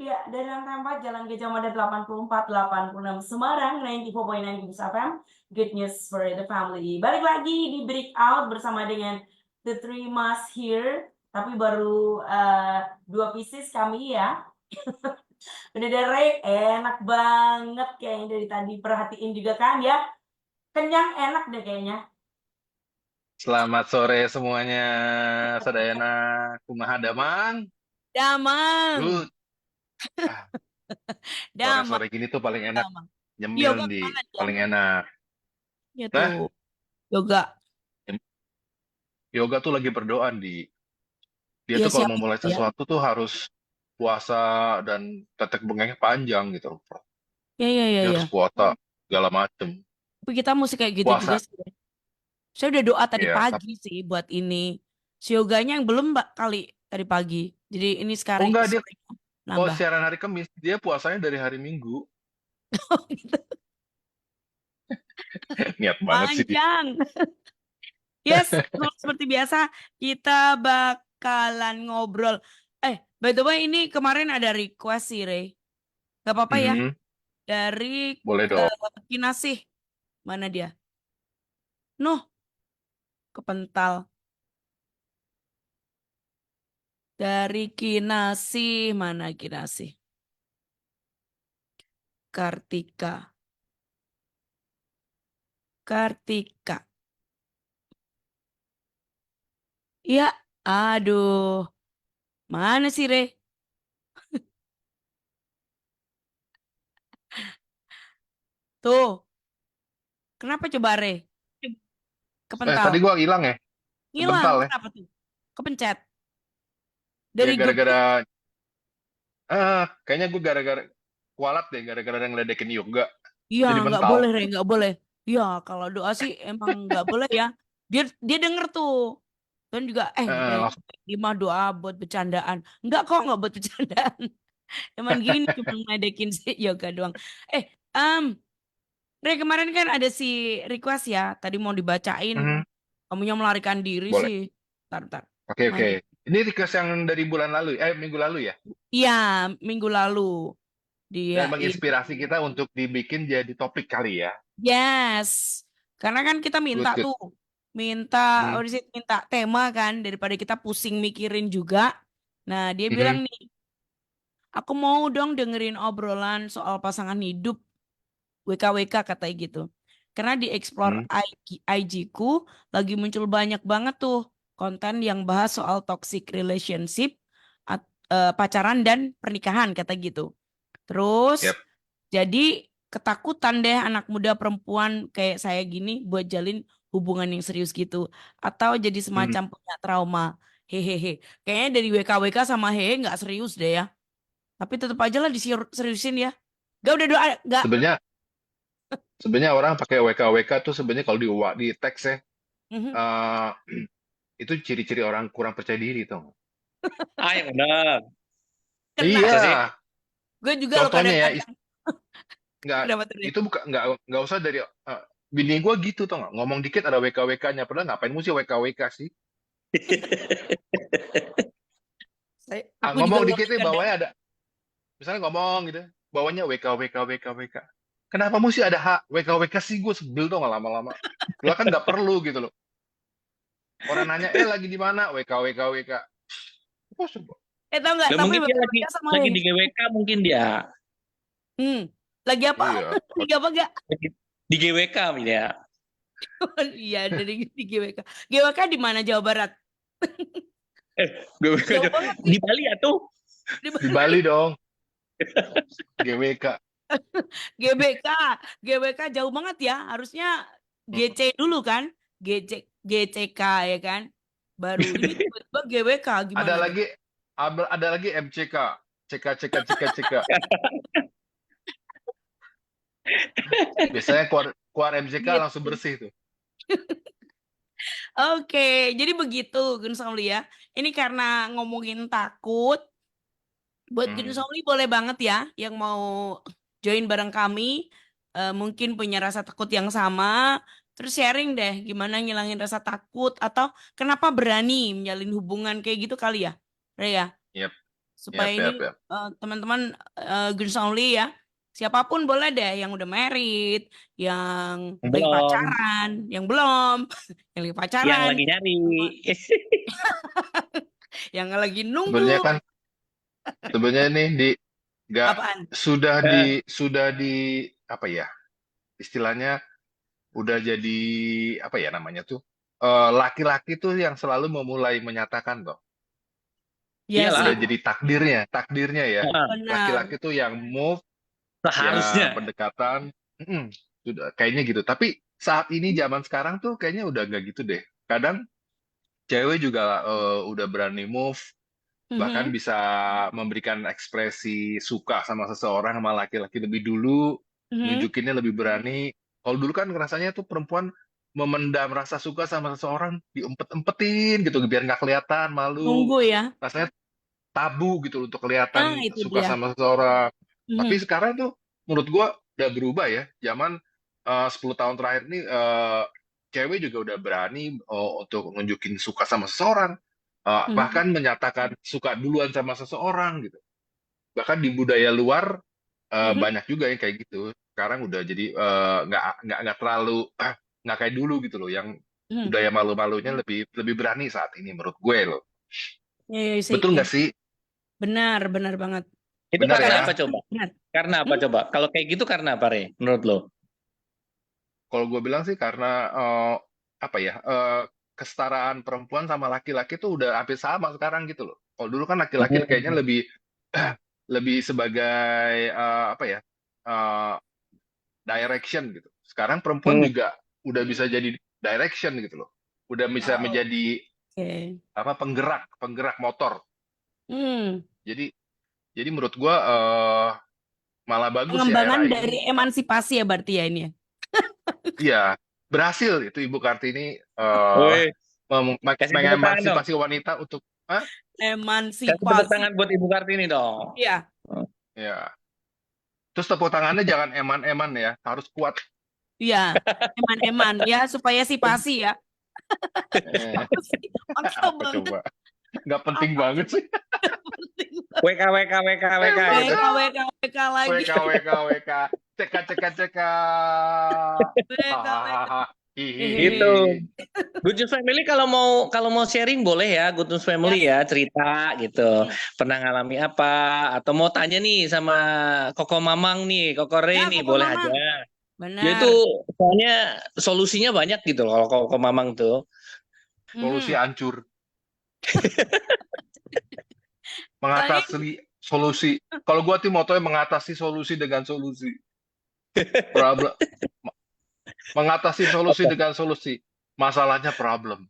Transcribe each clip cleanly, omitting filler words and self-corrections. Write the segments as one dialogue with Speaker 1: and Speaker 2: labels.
Speaker 1: Ya, dari lantai 4 Jalan Gajah Mada 8486 Semarang, 94.9 Gibbs FM, good news for the family. Balik lagi di breakout bersama dengan The Three Mas here, tapi baru dua pieces kami ya. Udah dari enak banget kayaknya dari tadi, perhatiin juga kan ya. Kenyang enak deh kayaknya.
Speaker 2: Selamat sore semuanya, Sadayana Kumaha Damang.
Speaker 1: Damang,
Speaker 2: Good. Ah,
Speaker 1: damang,
Speaker 2: sore-sore gini tuh paling enak.
Speaker 1: damang.
Speaker 2: Nyemil
Speaker 1: Yoga
Speaker 2: di
Speaker 1: kemana dia?
Speaker 2: paling enak.
Speaker 1: Ya tuh,
Speaker 2: Nah,
Speaker 1: yoga.
Speaker 2: yoga tuh lagi berdoa di. Dia
Speaker 1: Iya
Speaker 2: tuh kalau
Speaker 1: siapa
Speaker 2: mau mulai
Speaker 1: ya?
Speaker 2: sesuatu tuh harus puasa dan tetek bengeknya panjang gitu.
Speaker 1: Ya, ya, ya,
Speaker 2: Dia harus
Speaker 1: ya.
Speaker 2: puasa segala macem.
Speaker 1: Tapi kita mesti kayak gitu juga
Speaker 2: Puasa,
Speaker 1: sih. Saya udah doa tadi
Speaker 2: ya.
Speaker 1: pagi sih buat ini. Si yoganya yang belum mbak kali tadi pagi. Jadi ini
Speaker 2: Oh
Speaker 1: sekarang
Speaker 2: enggak, dia
Speaker 1: sore nambah.
Speaker 2: siaran hari Kamis. Dia puasanya dari hari Minggu. Niat banget sih dia.
Speaker 1: Panjang. Yes, seperti biasa kita bakalan ngobrol. By the way ini kemarin ada request sih Rey. Gak apa-apa ya.
Speaker 2: Mhm,
Speaker 1: Dari
Speaker 2: boleh dong.
Speaker 1: Kinasih. Mana dia? Noh, kepental. Dari Kinasih. Mana Kinasih? Kartika. Kartika. Ya, aduh. Mana sih, Re? Tuh, kenapa coba, Re? Kepental.
Speaker 2: Tadi gua hilang ya,
Speaker 1: Ngilang,
Speaker 2: sebentar ya.
Speaker 1: kenapa tuh? Kepencet.
Speaker 2: Ya
Speaker 1: Dari grup chat.
Speaker 2: gara-gara kayaknya gue gara-gara kualat deh, gara-gara yang ngeledekin yoga.
Speaker 1: Iya,
Speaker 2: Jadi
Speaker 1: nggak
Speaker 2: mental.
Speaker 1: boleh, Re, nggak boleh. Iya, kalau doa sih emang nggak boleh ya. Dia denger tuh. Dan juga, Re,
Speaker 2: Langsung.
Speaker 1: di mah doa buat bercandaan. Enggak kok, nggak buat bercandaan. Emang gini, cuma ngedekin si yoga doang. Eh, um, Re, kemarin kan ada si request ya. Tadi mau dibacain.
Speaker 2: Mhm,
Speaker 1: Kamunya melarikan diri
Speaker 2: boleh.
Speaker 1: sih. Ntar, ntar.
Speaker 2: Oke, oke.
Speaker 1: Nanti.
Speaker 2: Ini request yang dari bulan lalu, minggu lalu ya.
Speaker 1: Iya, minggu lalu. Dia
Speaker 2: Dan
Speaker 1: ini.
Speaker 2: menginspirasi kita untuk dibikin jadi topik kali ya.
Speaker 1: Yes. Karena kan kita minta
Speaker 2: Good, good.
Speaker 1: tuh. Minta,
Speaker 2: Mhm,
Speaker 1: minta tema kan. Daripada kita pusing mikirin juga. Nah, dia bilang
Speaker 2: mhm,
Speaker 1: nih. Aku mau dong dengerin obrolan soal pasangan hidup. WKWK katanya gitu. Karena di explore
Speaker 2: mhm,
Speaker 1: IG ku lagi muncul banyak banget tuh konten yang bahas soal toxic relationship, pacaran dan pernikahan kata gitu. Terus
Speaker 2: yep.
Speaker 1: jadi ketakutan deh anak muda perempuan kayak saya gini buat jalin hubungan yang serius gitu. Atau jadi
Speaker 2: Mhm.
Speaker 1: semacam punya trauma. Hehehe. Kayaknya dari WKWK sama hehe nggak serius deh ya. Tapi tetap aja lah diseriusin ya. Gak udah doa, gak.
Speaker 2: Sebenarnya sebenarnya orang pakai WKWK tuh sebenarnya kalau di teks ya,
Speaker 1: Mhm.
Speaker 2: eh, itu ciri-ciri orang kurang percaya diri tuh.
Speaker 3: Ah, yang benar.
Speaker 1: Kena.
Speaker 3: Masa sih?
Speaker 2: Iya,
Speaker 1: Gue juga lo
Speaker 2: contohnya ya,
Speaker 1: kadang-kadang.
Speaker 2: nggak
Speaker 1: Kenapa tuh, Re?
Speaker 2: itu bukan nggak usah dari bini gue gitu tuh nggak ngomong dikit ada WKWK-nya padahal ngapain mesti WKWK sih.
Speaker 1: Aku juga
Speaker 2: Ngomong
Speaker 1: lo
Speaker 2: dikit nih
Speaker 1: kadang.
Speaker 2: bawahnya ada, misalnya ngomong gitu bawahnya WKWK. Kenapa mesti ada hak WKWK sih, gue sebel tuh nggak lama-lama. Lo kan nggak perlu gitu loh. Orang nanya lagi di mana WKWK. Oh,
Speaker 1: Tau nggak?
Speaker 3: Lah
Speaker 1: Tapi
Speaker 3: mungkin dia lagi
Speaker 1: WKWK sama
Speaker 3: lagi
Speaker 1: hehe.
Speaker 3: di GWK mungkin dia.
Speaker 1: Hmm. Lagi apa?
Speaker 2: iya.
Speaker 1: Lagi apa gak?
Speaker 3: Lagi di GWK mungkin ya.
Speaker 1: Iya dari di GWK. GWK di mana Jawa Barat?
Speaker 3: GWK
Speaker 1: Jauh banget
Speaker 3: di
Speaker 1: nih.
Speaker 3: Bali atuh.
Speaker 1: Di
Speaker 2: Di Bali dong, GWK.
Speaker 1: GBK. GWK jauh banget ya. Harusnya GC dulu kan? GC GCK ya kan? Baru ini tiba-tiba GWK
Speaker 2: Ada
Speaker 1: gimana tuh?
Speaker 2: lagi ada lagi MCK, CK. Biasanya keluar keluar MCK langsung
Speaker 1: Gitu.
Speaker 2: bersih tuh.
Speaker 1: Oke, jadi begitu Gun Somli ya. Ini karena ngomongin takut, buat Gun
Speaker 2: Hmm.
Speaker 1: Somli boleh banget ya yang mau join bareng kami, mungkin punya rasa takut yang sama, terus sharing deh gimana ngilangin rasa takut atau kenapa berani menjalin hubungan kayak gitu kali ya, Rea.
Speaker 2: Yep.
Speaker 1: supaya
Speaker 2: Yap,
Speaker 1: ini
Speaker 2: yap, yap.
Speaker 1: teman-teman girls only ya. Siapapun boleh deh yang udah married, yang lagi
Speaker 3: Belum.
Speaker 1: pacaran, yang belum, yang lagi
Speaker 3: Yang
Speaker 1: pacaran,
Speaker 3: lagi nyari.
Speaker 1: yang lagi
Speaker 2: Sebenarnya
Speaker 1: nunggu.
Speaker 2: kan sebenarnya nih di nggak
Speaker 1: Apaan?
Speaker 3: Eh,
Speaker 2: sudah di apa ya istilahnya udah jadi apa ya namanya tuh laki-laki tuh yang selalu memulai menyatakan toh
Speaker 1: Ya
Speaker 2: udah
Speaker 1: sih,
Speaker 3: Iyalah.
Speaker 2: jadi takdirnya ya
Speaker 3: Heeh,
Speaker 1: benar.
Speaker 2: laki-laki tuh yang move yang
Speaker 3: seharusnya.
Speaker 2: pendekatan sudah kayaknya gitu tapi saat ini zaman sekarang tuh kayaknya udah nggak gitu deh kadang cewek juga udah berani move bahkan
Speaker 1: Mhm,
Speaker 2: bisa memberikan ekspresi suka sama seseorang sama laki-laki lebih dulu,
Speaker 1: mhm.
Speaker 2: nunjukinnya lebih berani. Kalau dulu kan rasanya tuh perempuan memendam rasa suka sama seseorang, diumpet-umpetin gitu biar nggak kelihatan, malu.
Speaker 1: Nunggu ya.
Speaker 2: Rasanya tabu gitu untuk
Speaker 1: Nah,
Speaker 2: kelihatan
Speaker 1: itu
Speaker 2: suka
Speaker 1: dia.
Speaker 2: sama seseorang. Tapi
Speaker 1: Mhm,
Speaker 2: sekarang tuh menurut gua udah berubah ya. Zaman 10 tahun terakhir ini cewek juga udah berani untuk nunjukin suka sama seseorang.
Speaker 1: mhm,
Speaker 2: Bahkan menyatakan suka duluan sama seseorang gitu. Bahkan di budaya luar
Speaker 1: mhm,
Speaker 2: banyak juga yang kayak gitu. Sekarang udah jadi nggak terlalu nggak kayak dulu gitu loh. Yang
Speaker 1: mhm.
Speaker 2: budaya malu-malunya lebih lebih berani saat ini menurut gue loh.
Speaker 1: Ya, ya sih,
Speaker 2: Betul
Speaker 1: ya.
Speaker 2: nggak sih?
Speaker 1: Benar, benar banget.
Speaker 3: Itu
Speaker 2: Benar
Speaker 3: karena
Speaker 2: ya?
Speaker 3: apa
Speaker 1: Kadang
Speaker 3: coba?
Speaker 1: benar.
Speaker 3: Karena apa
Speaker 1: Hmm?
Speaker 3: coba? Kalau kayak gitu karena apa, Re? Menurut lo?
Speaker 2: Kalau gue bilang sih karena apa ya kesetaraan perempuan sama laki-laki tuh udah hampir sama sekarang gitu loh. Kalau dulu kan laki-laki kayaknya
Speaker 3: Hmm.
Speaker 2: lebih lebih sebagai apa ya eh, direction gitu. Sekarang perempuan
Speaker 3: Hmm.
Speaker 2: juga udah bisa jadi direction gitu loh. Udah bisa
Speaker 1: Oh,
Speaker 2: menjadi
Speaker 1: oke.
Speaker 2: apa penggerak penggerak motor.
Speaker 1: Hmm.
Speaker 2: Jadi jadi menurut gue malah bagus ya
Speaker 1: Pengembangan
Speaker 2: era
Speaker 1: dari
Speaker 2: ini.
Speaker 1: emansipasi ya berarti ya ini ya.
Speaker 2: Iya berhasil itu Ibu Kartini
Speaker 3: Woi, kasih tepuk tangan dong.
Speaker 2: mengemansipasi wanita untuk ah
Speaker 3: Kasih tepuk
Speaker 1: Emansipasi.
Speaker 3: tangan buat Ibu Kartini dong.
Speaker 1: Iya,
Speaker 2: ya terus tepuk tangannya jangan eman-eman ya harus kuat.
Speaker 1: iya. Eman-eman ya supaya sipasi ya.
Speaker 2: Eh,
Speaker 1: Apa sih? Maksa
Speaker 2: apa
Speaker 1: banget.
Speaker 2: coba nggak penting
Speaker 1: Apa
Speaker 2: banget
Speaker 1: sih?
Speaker 2: sih.
Speaker 1: Penting.
Speaker 3: WK, WK, WK, WK
Speaker 2: Emang
Speaker 3: gitu.
Speaker 1: WK, WK, WK lagi.
Speaker 2: WK WK WK CK CK CK
Speaker 1: WK, WK.
Speaker 2: hahaha
Speaker 3: Gitu.
Speaker 2: hihihi.
Speaker 3: Good News Family kalau mau sharing boleh ya, Good News Family
Speaker 1: Yes.
Speaker 3: ya, cerita gitu.
Speaker 1: Hmm.
Speaker 3: Pernah ngalami apa atau mau tanya nih sama Koko Mamang nih, Koko Re
Speaker 1: Ya,
Speaker 3: nih,
Speaker 1: Koko
Speaker 3: boleh aja.
Speaker 1: Mamang.
Speaker 3: Dia itu
Speaker 1: Benar.
Speaker 3: soalnya solusinya banyak gitu loh kalau Koko Mamang tuh.
Speaker 2: Solusi
Speaker 1: Mhm.
Speaker 2: hancur
Speaker 1: Soalnya
Speaker 2: mengatasi solusi kalau gua tuh motonya mengatasi solusi dengan solusi problem mengatasi solusi dengan solusi masalahnya problem.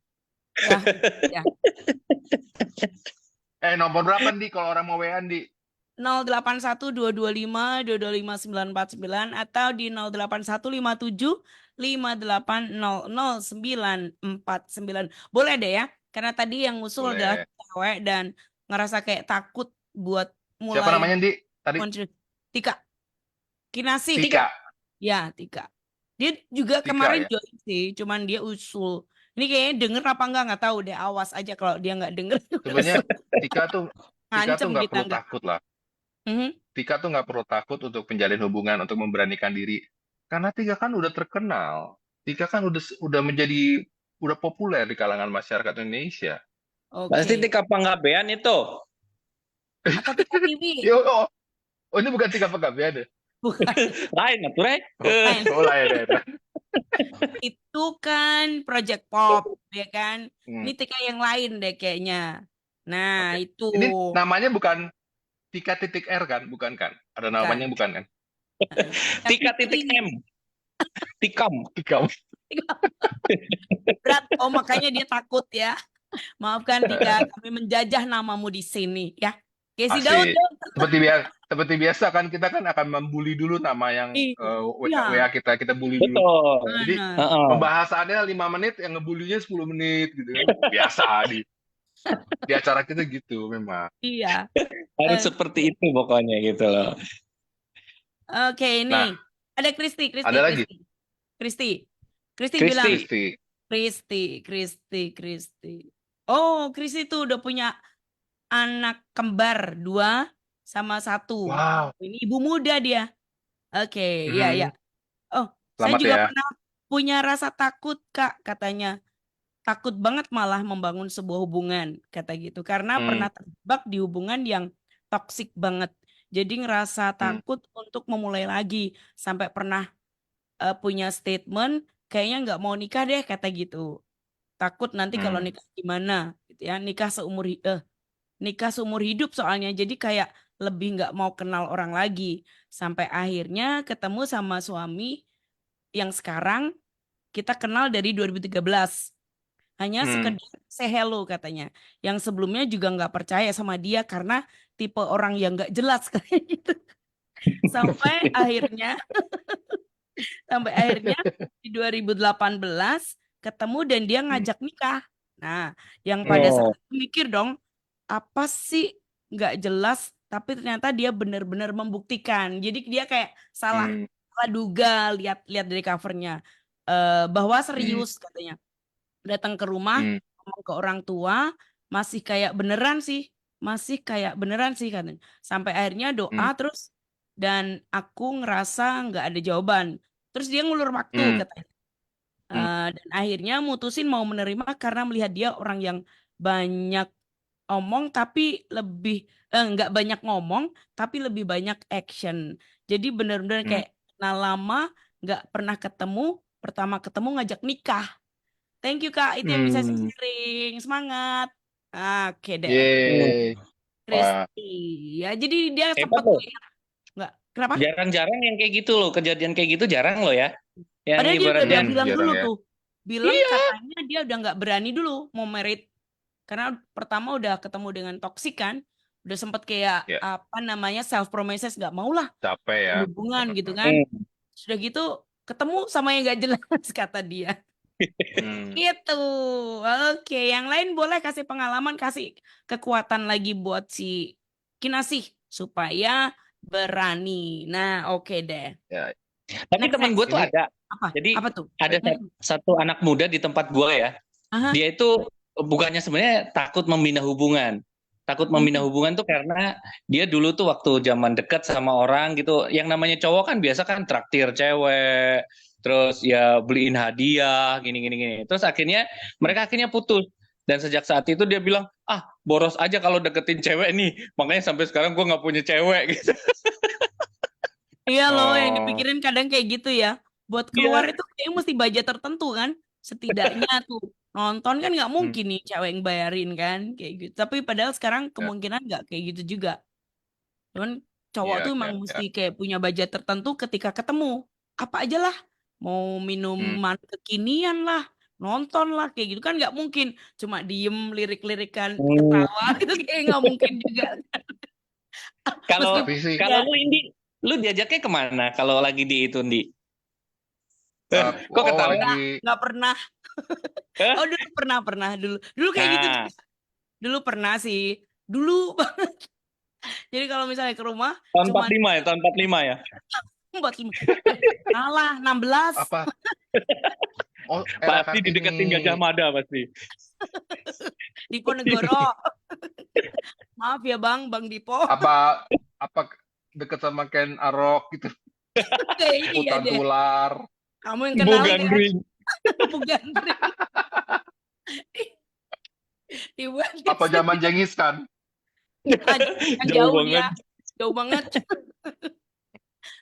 Speaker 1: ya, ya.
Speaker 2: Nomor berapa Di kalau orang mau WA Di
Speaker 1: 08122522599 atau di 0815758000949. Boleh deh ya, karena tadi yang ngusul adalah
Speaker 2: boleh
Speaker 1: cewek dan ngerasa kayak takut buat
Speaker 2: siapa
Speaker 1: mulai
Speaker 2: namanya Di tadi
Speaker 1: konflik. Tika, Kinasi.
Speaker 3: Tiga.
Speaker 2: Tika
Speaker 1: Ya, Tika. Dia juga
Speaker 2: Tika
Speaker 1: kemarin
Speaker 2: ya
Speaker 1: join sih, cuman dia usul. Ini kayaknya denger apa nggak tahu deh. Awas aja kalau dia nggak denger.
Speaker 2: sebenarnya Tika tuh Tika tuh
Speaker 1: Ngancem
Speaker 2: nggak
Speaker 1: kita
Speaker 2: perlu
Speaker 1: nggak.
Speaker 2: takut lah.
Speaker 1: Mhm.
Speaker 2: Tika tuh nggak perlu takut untuk menjalin hubungan, untuk memberanikan diri. Karena Tika kan udah terkenal. Tika kan udah menjadi udah populer di kalangan masyarakat Indonesia.
Speaker 3: Pasti
Speaker 1: Oke.
Speaker 3: Tika Panggabean itu.
Speaker 1: Atau Tika Vivi.
Speaker 2: Yo, ini bukan Tika Penggabean deh.
Speaker 1: Bukan.
Speaker 3: Lain atuh, Re.
Speaker 1: Lain.
Speaker 2: Lain ya.
Speaker 1: Itu kan Project Pop, ya kan?
Speaker 2: Hmm,
Speaker 1: Ini Tika yang lain deh kayaknya. Nah,
Speaker 2: Oke.
Speaker 1: itu
Speaker 2: Ini namanya bukan Tika titik R kan? Bukan kan? Ada
Speaker 1: bukan.
Speaker 2: namanya bukan kan?
Speaker 1: Tika
Speaker 3: Tika titik
Speaker 1: Fitri.
Speaker 3: M. Tikam.
Speaker 2: Tika.
Speaker 1: Berat. Oh, makanya dia takut ya. Maafkan Tika, kami menjajah namamu di sini ya. Casey Daud
Speaker 2: Asik.
Speaker 1: dong.
Speaker 2: Seperti biasa kan kita kan akan membuli dulu nama yang
Speaker 1: Iya,
Speaker 2: WA kita bully dulu.
Speaker 3: Betul.
Speaker 2: Jadi
Speaker 1: benar.
Speaker 3: Heeh.
Speaker 2: pembahasannya 5 menit, yang ngebulinya 10 menit gitu kan. Biasa di acara kita gitu memang.
Speaker 1: Iya.
Speaker 3: Harus
Speaker 1: Eh,
Speaker 3: seperti itu pokoknya gitu loh.
Speaker 1: Oke,
Speaker 2: Nah,
Speaker 1: ini ada Kristi,
Speaker 2: ada lagi
Speaker 1: Kristi bilang,
Speaker 3: Kristi.
Speaker 2: Kristi.
Speaker 1: Kristi. Oh, Kristi tuh udah punya
Speaker 4: anak kembar 2 sama 1.
Speaker 2: Wow.
Speaker 4: Ini ibu muda dia. Oke, iya ya. Oh, saya
Speaker 2: Selamat
Speaker 4: juga
Speaker 2: ya.
Speaker 4: pernah punya rasa takut, Kak, katanya. Takut banget malah membangun sebuah hubungan, kata gitu. Karena pernah terjebak di hubungan yang toksik banget. Jadi ngerasa takut untuk memulai lagi. Sampai pernah punya statement, kayaknya nggak mau nikah deh, kata gitu. Takut nanti kalau nikah gimana, gitu ya. Nikah seumur hidup soalnya. Jadi kayak lebih nggak mau kenal orang lagi. Sampai akhirnya ketemu sama suami yang sekarang kita kenal dari 2013. Hanya sekedar say hello katanya. Yang sebelumnya juga nggak percaya sama dia karena tipe orang yang nggak jelas kayak gitu. Sampai akhirnya di 2018 ketemu dan dia ngajak nikah. Nah, yang pada saat itu mikir dong, apa sih nggak jelas tapi ternyata dia benar-benar membuktikan. Jadi dia kayak salah duga lihat dari covernya bahwa serius katanya. Datang ke rumah ngomong ke orang tua masih kayak beneran sih katanya. Sampai akhirnya doa terus dan aku ngerasa nggak ada jawaban. Terus dia ngulur waktu katanya. Dan akhirnya mutusin mau menerima karena melihat dia orang yang banyak omong tapi lebih nggak banyak ngomong tapi lebih banyak action. Jadi bener-bener kayak kenal lama nggak pernah ketemu, pertama ketemu ngajak nikah. Thank you Kak, itu yang bisa saya sharing. Semangat. Oke deh.
Speaker 2: Yeay. Wah.
Speaker 4: Kristi. Ya, jadi dia
Speaker 3: Hebat
Speaker 4: sempat
Speaker 3: loh.
Speaker 4: nggak. Kenapa?
Speaker 3: Jarang-jarang yang kayak gitu loh, kejadian kayak gitu jarang loh ya. Yang
Speaker 4: Padahal dia udah
Speaker 3: ibaratnya
Speaker 4: bilang
Speaker 2: jarang
Speaker 4: dulu
Speaker 2: ya.
Speaker 4: tuh. Bilang katanya dia udah nggak berani dulu mau merit. Karena pertama udah ketemu dengan toksik kan. Udah sempat kayak
Speaker 2: Ya,
Speaker 4: apa namanya self promises nggak mau lah
Speaker 2: capek ya.
Speaker 4: hubungan gitu kan. Sudah gitu ketemu sama yang nggak jelas kata dia. Gitu. Oke, yang lain boleh kasih pengalaman, kasih kekuatan lagi buat si Kinasih supaya berani. Nah, oke deh.
Speaker 2: Ya,
Speaker 3: Tapi
Speaker 4: Next,
Speaker 3: teman gue tuh
Speaker 2: ini
Speaker 3: ada.
Speaker 4: Apa?
Speaker 3: Jadi
Speaker 4: Apa tuh?
Speaker 3: ada satu anak muda di tempat gue ya.
Speaker 4: Aha.
Speaker 3: Dia itu bukannya sebenarnya takut membina hubungan. Takut membina hubungan tuh karena dia dulu tuh waktu zaman dekat sama orang gitu. Yang namanya cowok kan biasa kan traktir cewek. Terus ya beliin hadiah gini. Terus mereka akhirnya putus. Dan sejak saat itu dia bilang, ah boros aja kalau deketin cewek nih. Makanya sampai sekarang gue nggak punya cewek gitu.
Speaker 4: Iya loh, yang
Speaker 2: Oh,
Speaker 4: dipikirin kadang kayak gitu ya. Buat keluar
Speaker 3: Iya.
Speaker 4: itu kayaknya mesti budget tertentu kan. Setidaknya tuh nonton kan nggak mungkin nih cewek yang bayarin kan kayak gitu. Tapi padahal sekarang
Speaker 2: ya,
Speaker 4: kemungkinan nggak kayak gitu juga. Cuman cowok
Speaker 2: ya,
Speaker 4: tuh
Speaker 2: ya,
Speaker 4: emang
Speaker 2: ya.
Speaker 4: mesti kayak punya budget tertentu ketika ketemu. Apa aja lah. Mau minuman kekinian lah. Nonton lah. Kayak gitu kan nggak mungkin. Cuma diem lirik-lirikan ketawa. Itu kayak nggak mungkin juga.
Speaker 3: Kalau
Speaker 4: Meskipun
Speaker 2: Tapi sih,
Speaker 3: kalau
Speaker 4: ya
Speaker 3: lu Indi, lu diajaknya kemana kalau lagi di itu Indi? Kok ketawa?
Speaker 2: lagi
Speaker 4: nggak pernah.
Speaker 3: Hah?
Speaker 4: Oh dulu pernah dulu. Dulu kayak gitu
Speaker 3: Nah,
Speaker 4: juga. Dulu pernah sih. Dulu banget. Jadi kalau misalnya ke rumah
Speaker 3: tahun
Speaker 4: cuma
Speaker 3: 45 ya, tahun 45 ya.
Speaker 4: buat salah 16
Speaker 2: apa? Oh, era
Speaker 3: Pasti dideketin
Speaker 2: Kartini.
Speaker 3: Gajah Mada pasti.
Speaker 4: Diponegoro. Maaf ya Bang Dipo.
Speaker 2: Apa deket sama Ken Arok gitu,
Speaker 4: Kayaknya iya
Speaker 2: hutan
Speaker 4: deh.
Speaker 2: tular.
Speaker 4: Kamu yang kenal
Speaker 3: Bukan
Speaker 4: deh.
Speaker 3: Green.
Speaker 4: Bukan. Dibuat
Speaker 2: Apa zaman Jengis kan?
Speaker 4: kan
Speaker 3: Jauh
Speaker 4: jauh
Speaker 3: banget.
Speaker 4: dia. Jauh banget.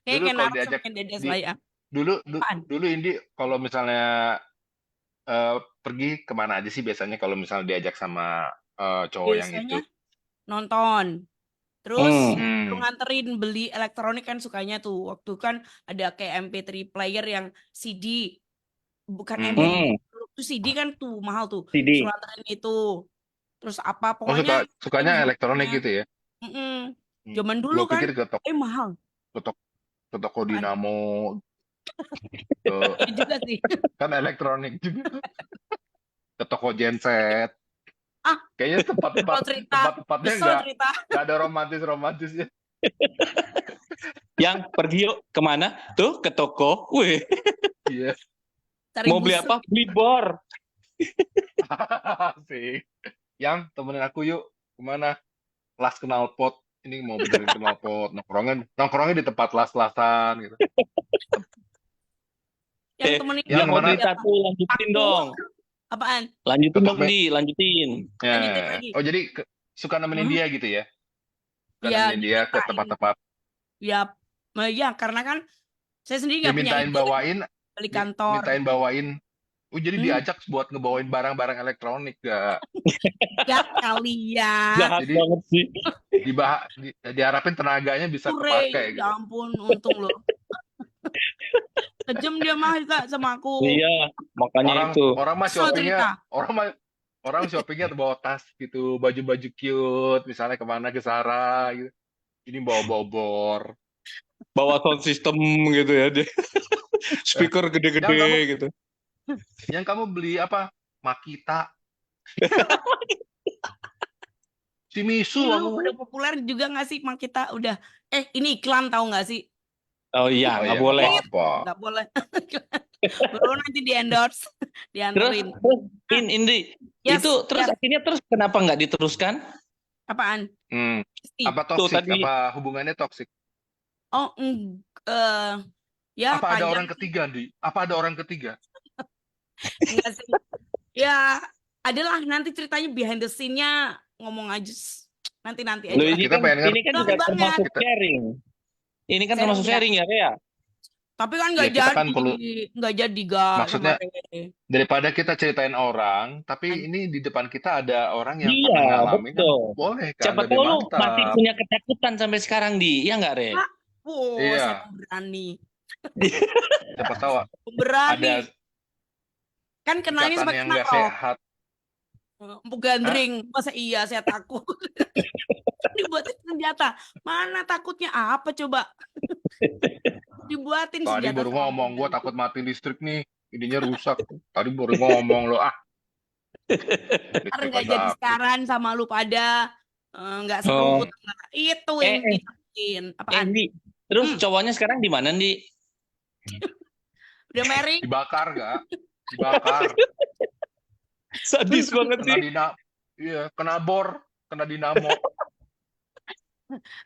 Speaker 4: Kayak
Speaker 2: Dulu kalau
Speaker 4: Naruto
Speaker 2: diajak
Speaker 4: main Dedes
Speaker 2: di
Speaker 4: lah ya.
Speaker 2: dulu
Speaker 4: Apaan?
Speaker 2: dulu Indi kalau misalnya pergi kemana aja sih biasanya kalau misalnya diajak sama cowok yang itu?
Speaker 4: Biasanya nonton. Terus
Speaker 2: Hmm.
Speaker 4: nganterin beli elektronik kan sukanya tuh. Waktu kan ada kayak MP3 player yang CD. Bukan MP3. Itu CD kan tuh mahal tuh.
Speaker 3: CD.
Speaker 4: Suruh nganterin itu. Terus apa
Speaker 2: Oh,
Speaker 4: pokoknya
Speaker 2: sukanya elektronik
Speaker 4: hidupnya.
Speaker 2: gitu ya?
Speaker 4: Zaman dulu
Speaker 2: Gue
Speaker 4: kan
Speaker 2: pikir
Speaker 4: mahal.
Speaker 2: ke tok- ke toko
Speaker 4: Apaan?
Speaker 2: Dinamo, ke
Speaker 4: Iya juga sih.
Speaker 2: kan elektronik juga, ke toko genset.
Speaker 4: Ah,
Speaker 2: Kayaknya
Speaker 4: kalau cerita
Speaker 2: tempatnya
Speaker 4: kesel cerita.
Speaker 2: nggak ada romantisnya.
Speaker 3: Yang pergi yuk kemana? Tuh ke toko. Wih,
Speaker 2: Iya.
Speaker 4: Cari
Speaker 3: mau beli
Speaker 4: busuk.
Speaker 3: apa? Beli bor.
Speaker 2: Sih. Yang temenin aku yuk kemana? las knalpot, ini mau benerin knalpot, nongkrongnya di tempat las-lasan gitu.
Speaker 4: Yang
Speaker 3: Eh,
Speaker 4: temenin
Speaker 2: Yang
Speaker 3: nggak mau
Speaker 2: mana
Speaker 3: cerita tuh, lanjutin
Speaker 4: aku
Speaker 3: dong.
Speaker 4: apaan?
Speaker 3: Lanjutin
Speaker 2: tetap
Speaker 3: dong, Di, lanjutin.
Speaker 4: Lanjutin
Speaker 2: ya.
Speaker 4: lagi.
Speaker 2: Oh jadi suka nemenin
Speaker 4: Hmm?
Speaker 2: dia gitu ya? Suka
Speaker 4: Ya
Speaker 2: nemenin dia ke
Speaker 4: dimintain.
Speaker 2: tempat-tempat,
Speaker 4: Ya, ya karena kan saya sendiri nggak punya
Speaker 2: dimintain
Speaker 4: ide
Speaker 2: bawain,
Speaker 4: balik kantor.
Speaker 2: mintain bawain. Oh jadi
Speaker 4: Hmm?
Speaker 2: diajak buat ngebawain barang-barang elektronik gak?
Speaker 4: Ya kali ya.
Speaker 3: Jahat
Speaker 2: Jadi
Speaker 3: banget sih.
Speaker 2: diharapin tenaganya bisa
Speaker 4: Sore,
Speaker 2: kepakai gitu.
Speaker 4: ya ampun, untung loh. Kejam dia mah Kak sama aku.
Speaker 3: Iya, makanya
Speaker 2: Orang
Speaker 3: itu.
Speaker 2: orang mah
Speaker 4: Kesel cerita.
Speaker 2: orang shoppingnya bawa tas gitu, baju-baju cute, misalnya kemana ke Zara gitu. Ini bawa bor.
Speaker 3: Bawa sound system gitu ya dia. Speaker
Speaker 2: Yang
Speaker 3: gede-gede
Speaker 2: kamu
Speaker 3: gitu.
Speaker 2: yang kamu beli apa? Makita, Shimizu
Speaker 4: Ini
Speaker 2: aku.
Speaker 4: lu udah populer juga nggak sih Mak kita udah ini iklan tahu nggak sih?
Speaker 3: Oh iya,
Speaker 2: Oh
Speaker 3: nggak
Speaker 2: iya, nggak
Speaker 3: boleh.
Speaker 2: apa-apa.
Speaker 4: Nggak boleh. Baru nanti di endorse,
Speaker 3: Terus,
Speaker 4: dianterin.
Speaker 3: Indi,
Speaker 4: Yes,
Speaker 3: itu terus
Speaker 4: yes.
Speaker 3: akhirnya terus kenapa nggak diteruskan?
Speaker 4: Apaan? Pasti.
Speaker 2: Apa
Speaker 3: Tuh
Speaker 2: toksik?
Speaker 3: tadi.
Speaker 2: Apa hubungannya toksik?
Speaker 4: Oh, ya
Speaker 2: Apa ada
Speaker 4: panjang
Speaker 2: orang
Speaker 4: sih.
Speaker 2: ketiga, Di? Apa ada orang ketiga?
Speaker 4: Enggak sih. Ya, adalah nanti ceritanya behind the scene-nya ngomong aja. Nanti
Speaker 3: Loh,
Speaker 4: aja.
Speaker 2: Kita pengen
Speaker 3: ini kan
Speaker 4: Lama
Speaker 3: juga
Speaker 4: banget.
Speaker 3: termasuk
Speaker 2: Kita-
Speaker 3: sharing. Ini kan
Speaker 4: Sharing
Speaker 3: termasuk
Speaker 4: ya.
Speaker 3: sharing ya, Rea?
Speaker 4: Tapi kan
Speaker 2: Ya,
Speaker 4: nggak
Speaker 2: kita
Speaker 4: jadi,
Speaker 2: kan perlu,
Speaker 4: nggak jadi gak sama
Speaker 2: maksudnya
Speaker 4: Rere.
Speaker 2: daripada kita ceritain orang,
Speaker 4: Kan.
Speaker 2: tapi ini di depan kita ada orang yang
Speaker 3: Iya,
Speaker 2: pernah ngalamin kan,
Speaker 3: betul.
Speaker 2: boleh kan,
Speaker 3: Siapa
Speaker 2: lebih
Speaker 3: tahu lu masih
Speaker 2: mantap.
Speaker 3: punya ketakutan sampai sekarang, Di. Iya nggak, Re?
Speaker 4: Ah, wow,
Speaker 2: Iya,
Speaker 4: saya pemberani.
Speaker 2: siapa tahu
Speaker 4: Pemberani.
Speaker 2: ada
Speaker 4: Kan kenalnya
Speaker 2: ikatan
Speaker 4: sebagai
Speaker 2: yang
Speaker 4: anak
Speaker 2: nggak
Speaker 4: rock.
Speaker 2: sehat.
Speaker 4: Empuk gandring. Masa iya saya takut. Dibuatin senjata. Mana takutnya apa coba? Dibuatin
Speaker 2: Tadi
Speaker 4: senjata
Speaker 2: baru
Speaker 4: sama
Speaker 2: ngomong, gue
Speaker 4: pembantu.
Speaker 2: takut mati listrik nih, ininya rusak. Tadi baru ngomong lo,
Speaker 4: Ntar
Speaker 2: listrik
Speaker 4: nggak
Speaker 2: kan
Speaker 4: jadi
Speaker 2: takut.
Speaker 4: siaran sama lu pada nggak seru.
Speaker 3: Oh,
Speaker 4: Itu yang
Speaker 3: eh,
Speaker 4: ditakutin. Apaan?
Speaker 3: Di. Terus
Speaker 4: Hmm,
Speaker 3: cowoknya sekarang di mana, Di?
Speaker 4: udah married?
Speaker 2: Dibakar gak? Dibakar.
Speaker 3: Sadis banget
Speaker 2: Kena
Speaker 3: sih.
Speaker 2: iya, kena bor, kena dinamo.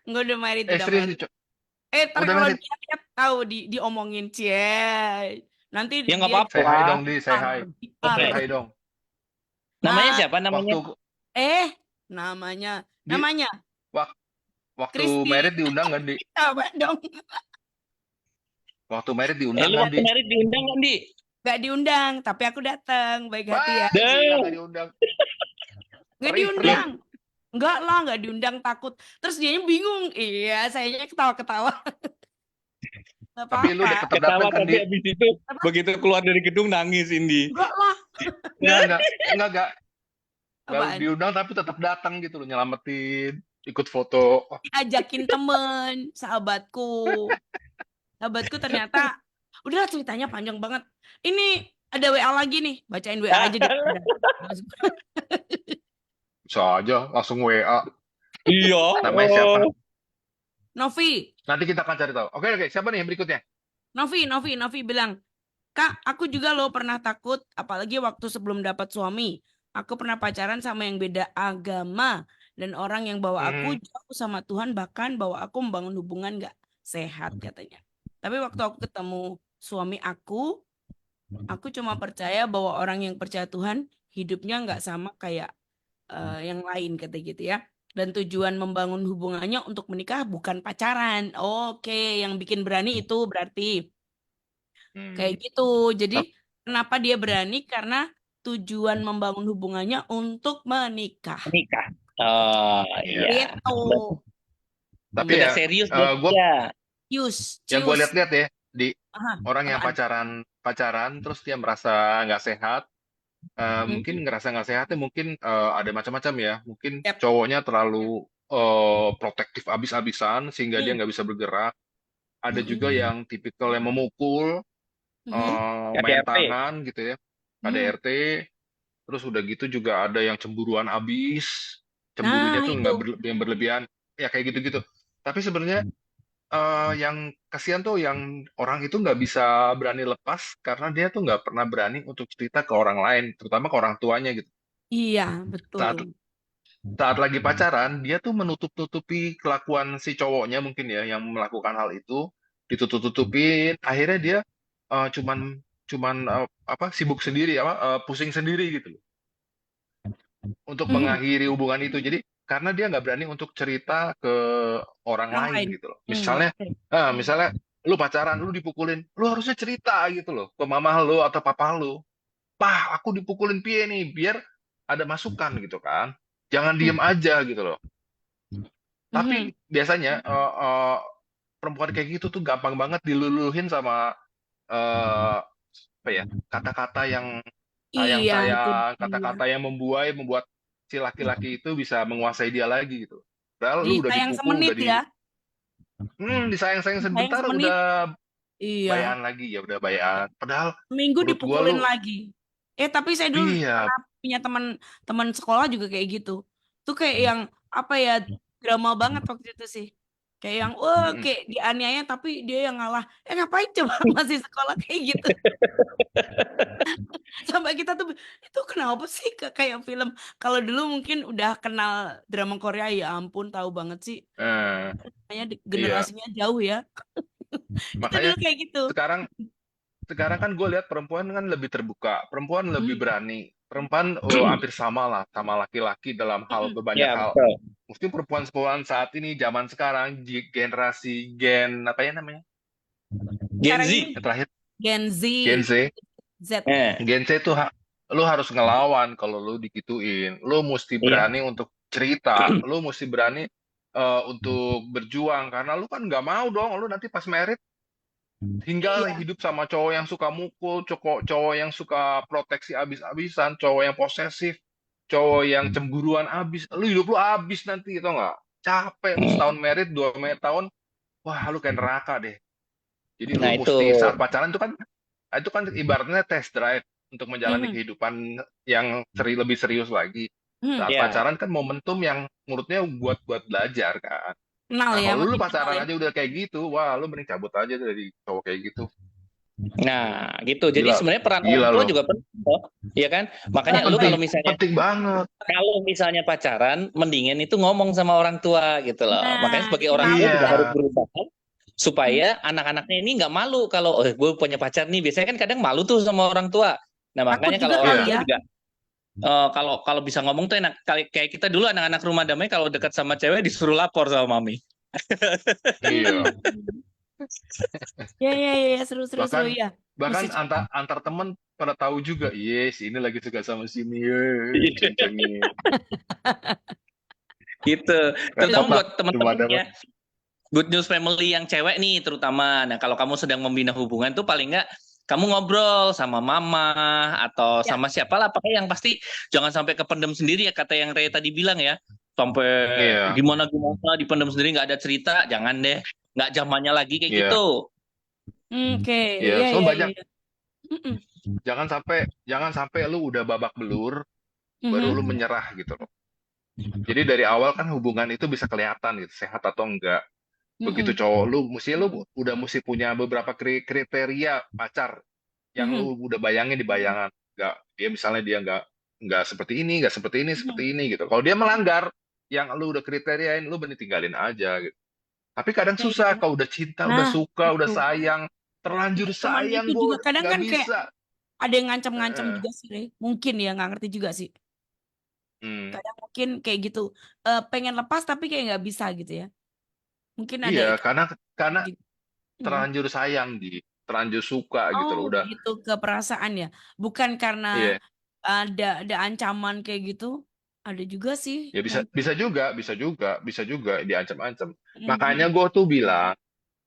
Speaker 4: Enggak, udah married, udah
Speaker 2: Serius
Speaker 4: married.
Speaker 2: nih,
Speaker 4: Ntar
Speaker 2: udah
Speaker 4: kalau
Speaker 2: married.
Speaker 4: dia lihat tahu diomongin cie. Nanti
Speaker 3: Ya nggak
Speaker 4: dia
Speaker 2: Say hi
Speaker 3: apa-apa.
Speaker 2: dong, Di, say hi.
Speaker 4: PR.
Speaker 2: Say hi dong.
Speaker 3: Namanya
Speaker 4: Ah,
Speaker 3: siapa namanya?
Speaker 2: Waktu
Speaker 4: namanya
Speaker 2: di wak- waktu
Speaker 4: Kristi.
Speaker 2: married diundang kan, Di?
Speaker 4: Coba dong.
Speaker 2: Waktu married
Speaker 3: Lu
Speaker 2: diundang kan,
Speaker 3: waktu
Speaker 2: Di?
Speaker 3: merit diundang nggak, Di?
Speaker 4: Gak diundang, tapi aku datang. Baik hati ya.
Speaker 2: Gila,
Speaker 3: Dah.
Speaker 2: gak diundang.
Speaker 4: Nggak
Speaker 2: Perih,
Speaker 4: diundang. Enggak lah, nggak diundang, takut. Terus dianya bingung. Iya, sayanya ketawa-ketawa. Nggak
Speaker 2: Tapi lu
Speaker 4: apa-apa.
Speaker 2: tetap datang
Speaker 3: Ketawa
Speaker 2: kan,
Speaker 3: tapi
Speaker 2: Di?
Speaker 3: abis itu begitu keluar dari gedung nangis, Indi.
Speaker 4: Enggak lah.
Speaker 2: Enggak
Speaker 4: Apaan?
Speaker 2: diundang tapi tetap datang gitu loh, nyelamatin, ikut foto.
Speaker 4: Diajakin temen, sahabatku. Sahabatku ternyata, udahlah ceritanya panjang banget. Ini ada WA lagi nih, bacain WA aja deh.
Speaker 2: Bisa aja, langsung WA.
Speaker 3: Iya.
Speaker 2: Namanya siapa?
Speaker 4: Novi,
Speaker 2: Nanti kita akan cari tahu. Oke, siapa nih yang berikutnya?
Speaker 4: Novi bilang, Kak, aku juga loh pernah takut, apalagi waktu sebelum dapat suami. Aku pernah pacaran sama yang beda agama dan orang yang bawa aku jauh sama Tuhan, bahkan bawa aku membangun hubungan gak sehat katanya. Tapi waktu aku ketemu suami aku cuma percaya bahwa orang yang percaya Tuhan hidupnya nggak sama kayak yang lain kata gitu ya. Dan tujuan membangun hubungannya untuk menikah bukan pacaran. Oke, yang bikin berani itu berarti kayak gitu. Jadi kenapa dia berani? Karena tujuan membangun hubungannya untuk menikah.
Speaker 3: Menikah. Oh, iya.
Speaker 4: Gitu.
Speaker 2: Tapi
Speaker 3: Udah
Speaker 2: ya,
Speaker 3: serius
Speaker 2: gua
Speaker 3: ya.
Speaker 2: yang gue lihat-lihat ya, di
Speaker 4: Aha,
Speaker 2: orang yang
Speaker 4: apaan?
Speaker 2: pacaran terus dia merasa nggak sehat, mungkin ngerasa nggak sehatnya mungkin ada macam-macam ya. Mungkin
Speaker 4: Yep.
Speaker 2: cowoknya terlalu protektif abis-abisan sehingga dia nggak bisa bergerak. Ada juga yang tipikal yang memukul, main
Speaker 3: KDRT.
Speaker 2: tangan gitu ya, KDRT. Terus udah gitu juga ada yang cemburuan abis, cemburunya
Speaker 4: Nah,
Speaker 2: tuh
Speaker 4: itu.
Speaker 2: nggak yang berlebihan, ya kayak gitu-gitu. Tapi sebenarnya yang kasihan tuh yang orang itu nggak bisa berani lepas karena dia tuh nggak pernah berani untuk cerita ke orang lain, terutama ke orang tuanya gitu.
Speaker 4: Iya,
Speaker 2: Saat
Speaker 4: betul.
Speaker 2: saat lagi pacaran dia tuh menutup-tutupi kelakuan si cowoknya mungkin ya yang melakukan hal itu, ditutup-tutupin, akhirnya dia cuman cuman apa sibuk sendiri apa pusing sendiri gitu loh untuk
Speaker 4: Mhm.
Speaker 2: mengakhiri hubungan itu. Jadi karena dia nggak berani untuk cerita ke orang
Speaker 4: Orang
Speaker 2: lain
Speaker 4: lain.
Speaker 2: gitu loh. Misalnya,
Speaker 4: Oke.
Speaker 2: misalnya lu pacaran, lu dipukulin, lu harusnya cerita gitu loh ke mama lu atau papa lu. Pah, aku dipukulin piye nih, biar ada masukan gitu kan. Jangan
Speaker 4: Hmm.
Speaker 2: diem aja gitu loh.
Speaker 4: Mhm.
Speaker 2: Tapi biasanya perempuan kayak gitu tuh gampang banget diluluhin sama eh, apa ya kata-kata yang
Speaker 4: Iya, itu
Speaker 2: sayang-sayang,
Speaker 4: dia.
Speaker 2: kata-kata yang membuat si laki-laki itu bisa menguasai dia lagi gitu. Padahal lu udah
Speaker 4: Disayang
Speaker 2: dipukul,
Speaker 4: semenit ya.
Speaker 2: disayang-sayang
Speaker 4: Disayang
Speaker 2: sebentar
Speaker 4: semenit.
Speaker 2: udah
Speaker 4: Iya.
Speaker 2: bayan lagi, ya udah bayan. Padahal
Speaker 4: Seminggu
Speaker 2: menurut gua lu
Speaker 4: dipukulin lagi. Tapi saya dulu
Speaker 2: iya,
Speaker 4: pernah punya teman teman sekolah juga kayak gitu. Tuh kayak yang apa ya, drama banget waktu itu sih. Kayak yang wah
Speaker 2: mm-mm.
Speaker 4: kayak dianiaya tapi dia yang ngalah. Ngapain coba masih sekolah kayak gitu. Sampai kita tuh itu kenapa sih kayak film. Kalau dulu mungkin udah kenal drama Korea, ya ampun tahu banget sih.
Speaker 2: Eh,
Speaker 4: Kayaknya
Speaker 2: iya.
Speaker 4: generasinya jauh ya. Itu
Speaker 2: Makanya
Speaker 4: dulu kayak gitu.
Speaker 2: sekarang sekarang kan gue lihat perempuan kan lebih terbuka, perempuan lebih
Speaker 4: Hmm.
Speaker 2: berani, perempuan hampir sama lah sama laki-laki dalam hal
Speaker 4: Hmm.
Speaker 2: banyak
Speaker 3: Ya,
Speaker 2: hal.
Speaker 3: betul.
Speaker 2: Mungkin perempuan-perempuan saat ini zaman sekarang generasi Gen apa ya namanya?
Speaker 3: Gen
Speaker 4: Sekarang ini
Speaker 3: Z.
Speaker 2: Yang terakhir
Speaker 4: Gen Z,
Speaker 2: Gen Z.
Speaker 4: Z.
Speaker 3: Eh,
Speaker 2: Gen Z tuh lu harus ngelawan kalau lu digituin. Lu mesti
Speaker 3: iya.
Speaker 2: berani untuk cerita, lu mesti berani untuk berjuang karena lu kan nggak mau dong lu nanti pas merit tinggal
Speaker 4: Iya.
Speaker 2: hidup sama cowok yang suka mukul, cowok cowok yang suka proteksi abis-abisan, cowok yang posesif, cowok yang cemburuan abis. Lu hidup lu abis nanti gitu nggak? Capek lu setahun
Speaker 3: Hmm.
Speaker 2: merit, 2 tahun, wah lu kayak neraka deh. Jadi
Speaker 3: Nah,
Speaker 2: lu
Speaker 3: itu.
Speaker 2: mesti saat pacaran itu kan ibaratnya test drive untuk menjalani
Speaker 4: Mhm.
Speaker 2: kehidupan yang lebih serius lagi.
Speaker 4: Mhm.
Speaker 2: Saat
Speaker 3: Ya.
Speaker 2: pacaran kan momentum yang menurutnya buat belajar kan.
Speaker 4: Kenal
Speaker 2: Nah
Speaker 4: ya,
Speaker 2: kalau lu
Speaker 4: makin kenal
Speaker 2: pacaran
Speaker 4: ya.
Speaker 2: aja udah kayak gitu, wah lu mending cabut aja dari cowok kayak gitu.
Speaker 3: Nah, gitu. Jadi
Speaker 2: Gila,
Speaker 3: sebenarnya peran orang
Speaker 2: gila
Speaker 3: tua
Speaker 2: loh.
Speaker 3: juga penting, loh. Iya kan? Makanya lu
Speaker 2: Penting, penting banget.
Speaker 3: kalau misalnya pacaran, mendingan itu ngomong sama orang tua gitu loh. Makanya
Speaker 4: Nah,
Speaker 3: sebagai orang tua
Speaker 4: dikenalin
Speaker 3: juga
Speaker 4: ya.
Speaker 3: harus
Speaker 2: Iya,
Speaker 3: berusaha
Speaker 4: Hmm.
Speaker 3: supaya anak-anaknya ini nggak malu kalau gue punya pacar nih. Biasanya kan kadang malu tuh sama orang tua. Nah,
Speaker 4: Takut
Speaker 3: makanya
Speaker 4: juga
Speaker 3: kalau orang
Speaker 4: kali
Speaker 2: iya,
Speaker 3: tua
Speaker 4: ya.
Speaker 3: juga kalau kalau bisa ngomong tuh enak. Kayak kita dulu anak-anak rumah damai kalau dekat sama cewek disuruh lapor sama mami.
Speaker 2: iya.
Speaker 4: Hmm. Ya, ya, ya, ya, seru, seru, seru
Speaker 2: Bahkan
Speaker 4: ya. Mesti
Speaker 2: bahkan
Speaker 4: coba.
Speaker 2: antar temen pada tahu juga, yes, ini lagi suka sama sini, ye, ceng-cengin.
Speaker 3: Gitu.
Speaker 2: Repot
Speaker 3: Terutama
Speaker 2: lah,
Speaker 3: buat
Speaker 2: rumah
Speaker 3: teman-teman
Speaker 2: damai.
Speaker 3: ya. Good News Family yang cewek nih terutama. Nah, kalau kamu sedang membina hubungan tuh paling nggak kamu ngobrol sama mama atau
Speaker 4: Ya.
Speaker 3: sama siapa lah, pakai yang pasti jangan sampai kependem sendiri ya kata yang Ray tadi bilang ya. Sampai
Speaker 2: Iya,
Speaker 3: gimana dipendem sendiri nggak ada cerita, jangan deh. Nggak zamannya lagi kayak
Speaker 2: iya,
Speaker 3: gitu.
Speaker 4: Oke,
Speaker 2: iya.
Speaker 4: ya,
Speaker 2: So
Speaker 4: ya, ya,
Speaker 2: banyak,
Speaker 4: ya. Mm-mm.
Speaker 2: jangan sampai lu udah babak belur, baru
Speaker 4: Mhm.
Speaker 2: lu menyerah gitu loh. Jadi dari awal kan hubungan itu bisa kelihatan gitu, sehat atau enggak. Begitu
Speaker 4: Mhm.
Speaker 2: cowok lu udah mesti punya beberapa kriteria pacar yang
Speaker 4: Mhm.
Speaker 2: lu udah bayangin di bayangan. Nggak, dia misalnya dia nggak seperti ini, nggak
Speaker 4: Mhm.
Speaker 2: seperti ini gitu. Kalau dia melanggar yang lu udah kriteriain, lu bener tinggalin aja gitu. Tapi kadang
Speaker 4: Ya,
Speaker 2: susah
Speaker 4: ya.
Speaker 2: kalau udah cinta, udah
Speaker 4: Nah,
Speaker 2: suka, udah
Speaker 4: itu.
Speaker 2: sayang, terlanjur
Speaker 4: Cuman itu
Speaker 2: sayang,
Speaker 4: juga
Speaker 2: gue
Speaker 4: kadang
Speaker 2: nggak
Speaker 4: kan kayak
Speaker 2: bisa.
Speaker 4: ada yang ngancam-ngancam
Speaker 2: Heeh.
Speaker 4: juga sih, Rey. Mungkin ya, nggak ngerti juga sih.
Speaker 2: Hmm.
Speaker 4: Kadang mungkin kayak gitu. Pengen lepas tapi kayak nggak bisa gitu ya. Mungkin ada
Speaker 2: Iya,
Speaker 4: itu
Speaker 2: karena
Speaker 4: juga. Mhm.
Speaker 2: terlanjur sayang, terlanjur suka gitu
Speaker 4: Oh,
Speaker 2: loh. Udah,
Speaker 4: gitu ke perasaan ya. Bukan karena
Speaker 2: iya.
Speaker 4: ada ancaman kayak gitu. Ada juga sih
Speaker 2: Ya bisa
Speaker 4: yang
Speaker 2: bisa juga, bisa juga diancam-ancam. Makanya
Speaker 4: Mhm.
Speaker 2: gue tuh bilang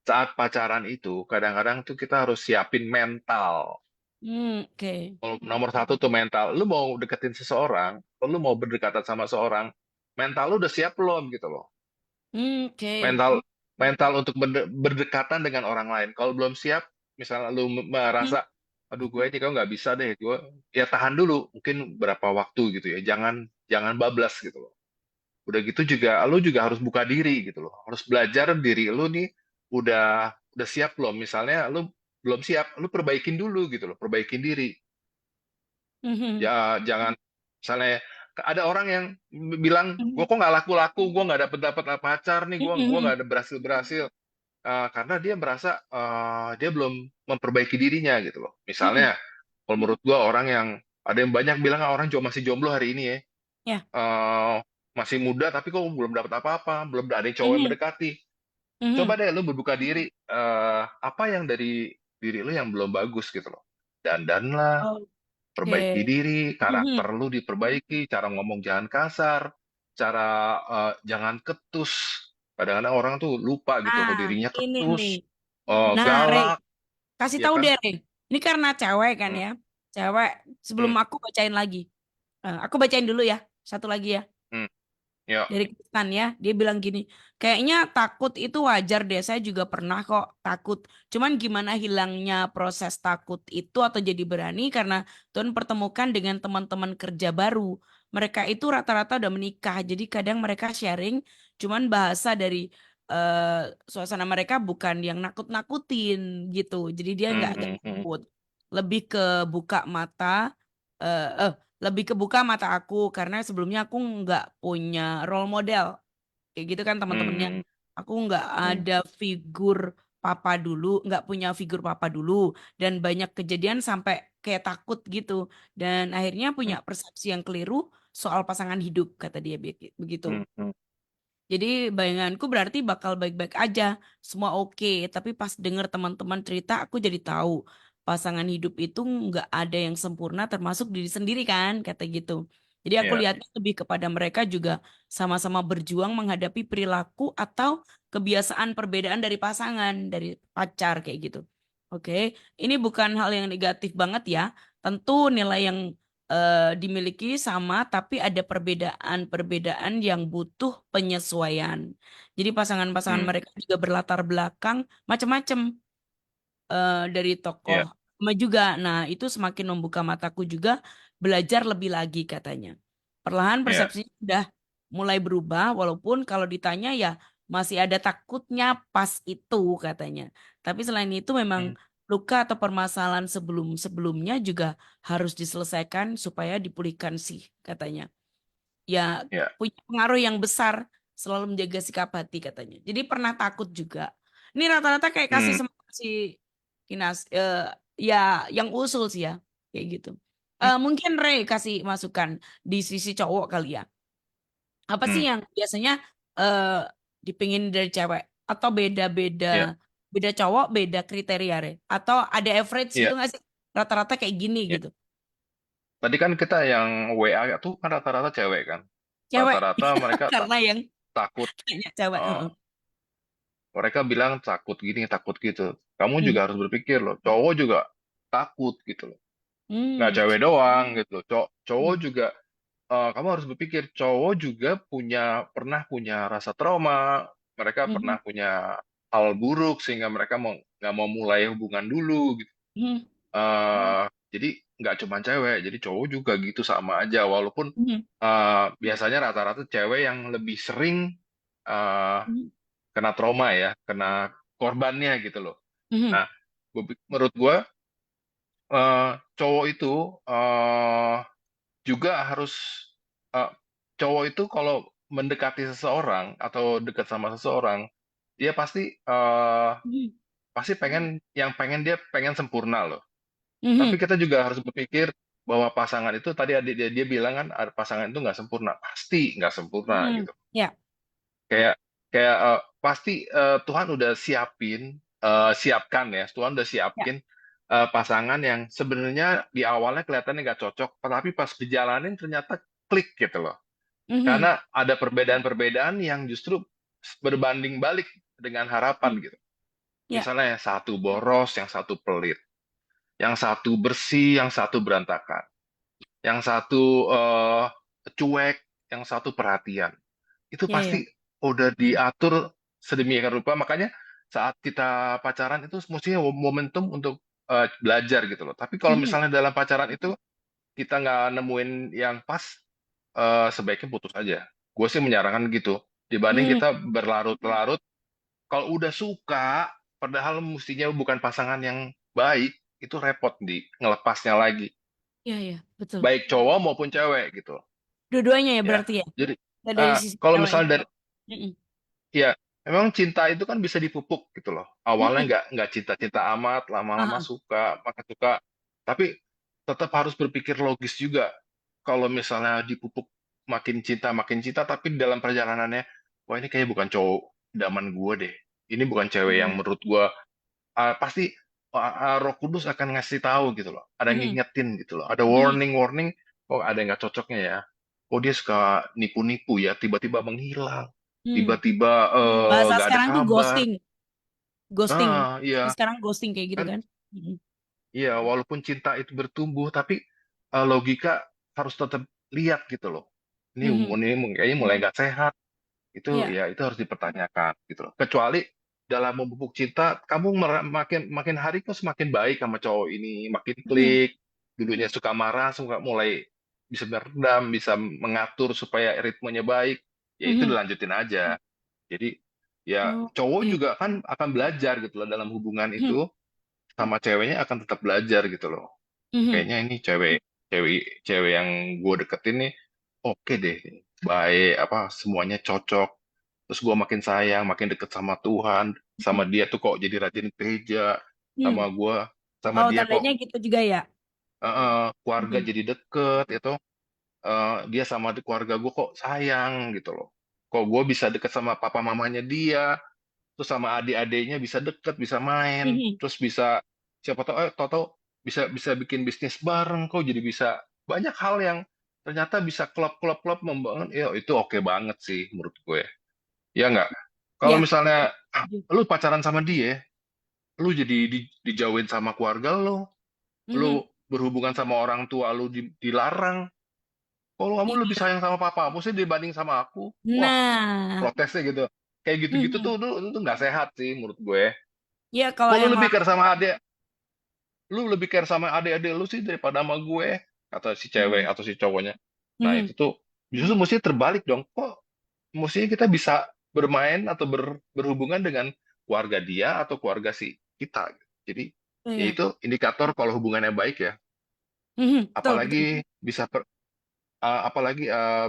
Speaker 2: saat pacaran itu kadang-kadang tuh kita harus siapin mental.
Speaker 4: Oke.
Speaker 2: Nomor satu tuh mental. Lu mau deketin seseorang, lu mau berdekatan sama seorang, mental lu udah siap belum gitu loh.
Speaker 4: Oke.
Speaker 2: Mental mental untuk berdekatan dengan orang lain. Kalau belum siap, misalnya lu
Speaker 4: Hmm.
Speaker 2: merasa, aduh gue ini kok nggak bisa deh, gue ya tahan dulu, mungkin berapa waktu gitu ya. Jangan jangan bablas gitu loh. Udah gitu juga lu juga harus buka diri gitu loh. Harus belajar diri lu nih udah siap belum? Misalnya lu belum siap, lu perbaikin dulu gitu loh, perbaikin diri.
Speaker 4: Mhm.
Speaker 2: Ya jangan misalnya ada orang yang bilang, gue kok nggak laku-laku, gue nggak dapet pacar nih, gue nggak ada berhasil. Karena dia merasa dia belum memperbaiki dirinya gitu loh. Misalnya, kalau menurut gue orang yang ada yang banyak bilang orang masih jomblo hari ini ya,
Speaker 4: Ya.
Speaker 2: masih muda tapi kok belum dapat apa-apa, belum ada yang cowok yang mendekati. Coba deh lu berbuka diri, apa yang dari diri lu yang belum bagus gitu loh. Dandanlah, perbaiki
Speaker 4: Oke.
Speaker 2: diri, karakter lu diperbaiki, cara ngomong jangan kasar, cara jangan ketus. Kadang-kadang orang tuh lupa gitu, kalau
Speaker 4: Nah,
Speaker 2: dirinya
Speaker 4: ini nih.
Speaker 2: ketus,
Speaker 4: Nah, Rey,
Speaker 2: galak,
Speaker 4: kasih
Speaker 2: ya
Speaker 4: tahu
Speaker 2: kan?
Speaker 4: deh, Rey. Ini karena cewek kan
Speaker 2: Hmm,
Speaker 4: ya. Cewek, sebelum
Speaker 2: hmm,
Speaker 4: aku bacain lagi. Aku bacain dulu ya. Satu lagi ya.
Speaker 2: hmm, ya,
Speaker 4: Dari Kristen ya, dia bilang gini, kayaknya takut itu wajar deh, saya juga pernah kok takut. Cuman gimana hilangnya proses takut itu atau jadi berani karena Tuhan pertemukan dengan teman-teman kerja baru. Mereka itu rata-rata udah menikah, jadi kadang mereka sharing, cuman bahasa dari suasana mereka bukan yang nakut-nakutin gitu. Jadi dia nggak takut, lebih ke buka mata. Lebih kebuka mata aku karena sebelumnya aku nggak punya role model kayak gitu kan teman-temannya.
Speaker 2: hmm,
Speaker 4: Aku nggak
Speaker 2: hmm,
Speaker 4: ada figur papa dulu, nggak punya figur papa dulu, dan banyak kejadian sampai kayak takut gitu. Dan akhirnya
Speaker 2: hmm,
Speaker 4: punya persepsi yang keliru soal pasangan hidup kata dia begitu.
Speaker 2: hmm, hmm,
Speaker 4: Jadi bayanganku berarti bakal baik-baik aja, semua oke. Tapi pas denger teman-teman cerita, aku jadi tahu pasangan hidup itu nggak ada yang sempurna, termasuk diri sendiri kan, kata gitu. Jadi aku
Speaker 2: ya,
Speaker 4: lihatnya lebih kepada mereka juga sama-sama berjuang menghadapi perilaku atau kebiasaan perbedaan dari pasangan, dari pacar kayak gitu. Oke, ini bukan hal yang negatif banget ya. Tentu nilai yang dimiliki sama, tapi ada perbedaan-perbedaan yang butuh penyesuaian. Jadi pasangan-pasangan
Speaker 2: hmm,
Speaker 4: mereka juga berlatar belakang macam-macam dari tokoh
Speaker 2: ya,
Speaker 4: sama juga. Nah, itu semakin membuka mataku juga belajar lebih lagi katanya. Perlahan
Speaker 2: ya,
Speaker 4: persepsi sudah mulai berubah, walaupun kalau ditanya ya masih ada takutnya pas itu katanya. Tapi selain itu memang
Speaker 2: hmm,
Speaker 4: luka atau permasalahan sebelum-sebelumnya juga harus diselesaikan supaya dipulihkan sih katanya. Ya
Speaker 2: ya,
Speaker 4: punya pengaruh yang besar selalu menjaga sikap hati katanya. Jadi pernah takut juga. Ini rata-rata kayak kasih
Speaker 2: hmm,
Speaker 4: semangat si Kinas, ya yang usul sih ya kayak gitu.
Speaker 2: hmm,
Speaker 4: Mungkin Ray kasih masukan di sisi cowok kali ya. Apa sih
Speaker 2: hmm,
Speaker 4: yang biasanya eh dipingin dari cewek atau
Speaker 2: ya,
Speaker 4: beda-beda beda cowok beda kriteria Ray? Atau ada average gitu
Speaker 2: ya,
Speaker 4: nggak sih? Rata-rata kayak gini
Speaker 2: ya.
Speaker 4: gitu.
Speaker 2: Tadi kan kita yang WA tuh kan rata-rata cewek kan.
Speaker 4: Cewek
Speaker 2: Rata-rata mereka
Speaker 4: karena yang
Speaker 2: takut.
Speaker 4: tanya cewek.
Speaker 2: eh,
Speaker 4: Heeh.
Speaker 2: Mereka bilang takut gini, takut gitu. Kamu
Speaker 4: Hmm.
Speaker 2: juga harus berpikir loh, cowok juga takut gitu loh. Nggak
Speaker 4: Hmm.
Speaker 2: cewek doang gitu loh. Cowok
Speaker 4: Hmm.
Speaker 2: juga, kamu harus berpikir, cowok juga pernah punya rasa trauma, mereka
Speaker 4: Hmm.
Speaker 2: pernah punya hal buruk sehingga mereka nggak mau mulai hubungan dulu gitu.
Speaker 4: Hmm.
Speaker 2: Jadi nggak cuma cewek, jadi cowok juga gitu sama aja. Walaupun
Speaker 4: Hmm.
Speaker 2: biasanya rata-rata cewek yang lebih sering eh,
Speaker 4: Hmm.
Speaker 2: kena trauma ya, kena korbannya gitu loh.
Speaker 4: Hmm.
Speaker 2: Nah, menurut gue cowok itu eh, juga harus eh, cowok itu kalau mendekati seseorang atau dekat sama seseorang, dia
Speaker 4: Hmm.
Speaker 2: pasti dia pengen sempurna loh. Tapi
Speaker 4: Hmm.
Speaker 2: kita juga harus berpikir bahwa pasangan itu tadi adik dia bilang kan pasangan itu nggak sempurna, pasti nggak sempurna
Speaker 4: Hmm.
Speaker 2: gitu.
Speaker 4: Ya.
Speaker 2: Kayak kayak pasti Tuhan udah siapkan ya, Tuhan udah
Speaker 4: Ya.
Speaker 2: siapin pasangan yang sebenarnya di awalnya kelihatannya nggak cocok, tapi pas dijalanin ternyata klik gitu loh.
Speaker 4: Hmm.
Speaker 2: Karena ada perbedaan-perbedaan yang justru berbanding balik dengan harapan
Speaker 4: Hmm.
Speaker 2: gitu.
Speaker 4: Ya.
Speaker 2: Misalnya yang satu boros, yang satu pelit, yang satu bersih, yang satu berantakan, yang satu cuek, yang satu perhatian. Itu
Speaker 4: Ya. Ya.
Speaker 2: pasti udah diatur sedemikian rupa. Makanya saat kita pacaran itu mestinya momentum untuk belajar gitu loh. Tapi kalau
Speaker 4: Hmm.
Speaker 2: misalnya dalam pacaran itu kita nggak nemuin yang pas, sebaiknya putus aja. Gue sih menyarankan gitu. Dibanding
Speaker 4: Hmm.
Speaker 2: kita berlarut-larut, kalau udah suka, padahal mestinya bukan pasangan yang baik, itu repot di ngelepasnya lagi.
Speaker 4: Ya. Ya. Betul.
Speaker 2: Baik cowok maupun cewek gitu.
Speaker 4: Dua-duanya ya
Speaker 2: ya.
Speaker 4: berarti ya.
Speaker 2: Jadi
Speaker 4: Nggak dari sisi
Speaker 2: kalau
Speaker 4: ceweknya.
Speaker 2: misalnya dari
Speaker 4: Mm-mm.
Speaker 2: ya memang cinta itu kan bisa dipupuk gitu loh. Awalnya
Speaker 4: Mm-mm.
Speaker 2: nggak cinta-cinta amat, lama-lama
Speaker 4: Ah,
Speaker 2: suka, makin suka. Tapi tetap harus berpikir logis juga. Kalau misalnya dipupuk makin cinta, tapi dalam perjalanannya, wah ini kayak bukan cowok idaman gue deh. Ini bukan cewek yang
Speaker 4: mm-mm.
Speaker 2: menurut gue pasti Roh Kudus akan ngasih tahu gitu loh. Ada yang
Speaker 4: Mm-mm.
Speaker 2: ngingetin gitu loh. Ada
Speaker 4: Mm-mm.
Speaker 2: warning, oh ada yang nggak cocoknya ya. Oh dia suka nipu-nipu ya, tiba-tiba menghilang,
Speaker 4: Mm.
Speaker 2: tiba-tiba
Speaker 4: Bahasa
Speaker 2: nggak ada
Speaker 4: sekarang tuh
Speaker 2: kabar.
Speaker 4: ghosting. Ghosting.
Speaker 2: Iya
Speaker 4: Sekarang ghosting kayak gitu
Speaker 2: kan,
Speaker 4: kan. Mm-mm.
Speaker 2: iya walaupun cinta itu bertumbuh, tapi logika harus tetap lihat gitu loh. Ini
Speaker 4: Mhm.
Speaker 2: ini kayaknya mulai nggak sehat. Itu
Speaker 4: Iya.
Speaker 2: ya itu harus dipertanyakan gitu loh. Kecuali dalam memupuk cinta, kamu makin makin hari kok semakin baik sama cowok ini, makin
Speaker 4: Mhm.
Speaker 2: klik. Dulunya suka marah, suka mulai bisa meredam, bisa mengatur supaya ritmenya baik. Ya itu
Speaker 4: Mhm.
Speaker 2: dilanjutin aja. Jadi ya cowok
Speaker 4: Oke.
Speaker 2: juga kan akan belajar gitu loh dalam hubungan
Speaker 4: Mhm.
Speaker 2: itu, sama ceweknya akan tetap belajar gitu loh.
Speaker 4: Mhm.
Speaker 2: Kayaknya ini cewek cewek cewek yang gue deketin nih oke deh, baik apa semuanya cocok. Terus gue makin sayang, makin deket sama Tuhan, sama dia tuh kok jadi rajin gereja,
Speaker 4: Hmm.
Speaker 2: sama gue, sama
Speaker 4: Oh,
Speaker 2: dia kok
Speaker 4: tandanya gitu juga ya.
Speaker 2: keluarga
Speaker 4: Mhm.
Speaker 2: jadi deket itu. Dia sama keluarga gue kok sayang gitu loh. Kok gue bisa deket sama papa mamanya dia, terus sama adik-adiknya bisa deket, bisa main,
Speaker 4: Mhm.
Speaker 2: terus bisa siapa tahu tahu bisa bisa bikin bisnis bareng, kok jadi bisa banyak hal yang ternyata bisa klop membangun. Ya itu oke banget sih menurut gue. Ya nggak? Kalau
Speaker 4: Ya.
Speaker 2: misalnya
Speaker 4: Setuju.
Speaker 2: lu pacaran sama dia, lu jadi dijauhin sama keluarga lu
Speaker 4: Mhm.
Speaker 2: berhubungan sama orang tua lu dilarang. Kalau kamu lebih
Speaker 4: Iya.
Speaker 2: sayang sama papa, sih dibanding sama aku, wah
Speaker 4: Nah.
Speaker 2: protesnya gitu. Kayak gitu-gitu
Speaker 4: Mhm.
Speaker 2: tuh itu nggak sehat sih menurut gue.
Speaker 4: Ya kalau
Speaker 2: Kok
Speaker 4: yang lama.
Speaker 2: lu lebih care sama adik-adik lu sih daripada sama gue, kata si cewek
Speaker 4: Mhm.
Speaker 2: atau si cowoknya. Nah
Speaker 4: Mhm.
Speaker 2: itu tuh justru mesti terbalik dong. Kok mestinya kita bisa bermain atau berhubungan dengan keluarga dia atau keluarga si kita. Jadi ya
Speaker 4: Iya.
Speaker 2: itu indikator kalau hubungannya baik ya.
Speaker 4: Mhm. Betul, betul.
Speaker 2: Apalagi bisa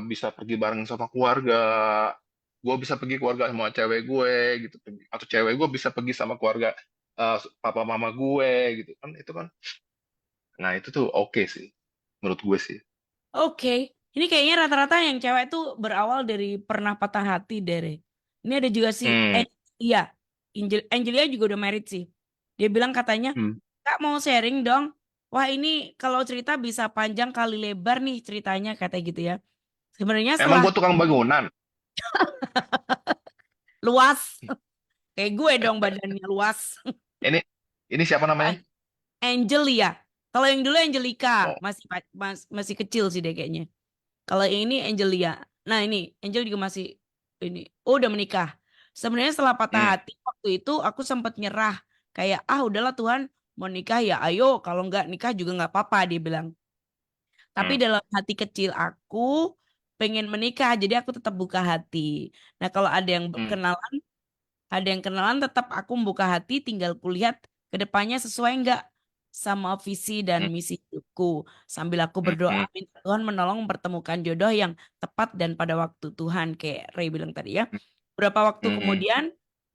Speaker 2: bisa pergi bareng sama keluarga. Gue bisa pergi keluarga sama cewek gue gitu, atau cewek gue bisa pergi sama keluarga papa mama gue gitu kan, itu kan. Nah itu tuh oke sih menurut gue sih.
Speaker 4: Oke. Ini kayaknya rata-rata yang cewek tuh berawal dari pernah patah hati, Dere. Ini ada juga si
Speaker 2: Hmm.
Speaker 4: Iya, Angelia juga udah married sih. Dia bilang katanya,
Speaker 2: Hmm.
Speaker 4: Kak mau sharing dong. Wah ini kalau cerita bisa panjang kali lebar nih ceritanya kata gitu ya. Sebenarnya
Speaker 2: Emang
Speaker 4: setelah
Speaker 2: gue tukang bangunan.
Speaker 4: luas, kayak gue dong badannya luas.
Speaker 2: Ini ini siapa namanya?
Speaker 4: Angelia. Kalau yang dulu Angelica,
Speaker 2: Oh.
Speaker 4: masih kecil sih deh kayaknya. Kalau yang ini Angelia. Nah ini Angel juga masih ini. Oh udah menikah. Sebenarnya setelah patah
Speaker 2: Hmm.
Speaker 4: hati waktu itu aku sempat nyerah. Kayak udahlah Tuhan mau nikah ya ayo. Kalau nggak nikah juga nggak apa-apa dia bilang. Tapi
Speaker 2: Hmm.
Speaker 4: dalam hati kecil aku pengen menikah. Jadi aku tetap buka hati. Nah kalau
Speaker 2: Hmm.
Speaker 4: ada yang kenalan tetap aku membuka hati. Tinggal kulihat ke depannya sesuai nggak sama visi dan
Speaker 2: Hmm.
Speaker 4: misi hidupku. Sambil aku
Speaker 2: Hmm.
Speaker 4: berdoa
Speaker 2: Hmm.
Speaker 4: minta Tuhan menolong mempertemukan jodoh yang tepat dan pada waktu Tuhan kayak Ray bilang tadi ya. Beberapa waktu
Speaker 2: Hmm.
Speaker 4: kemudian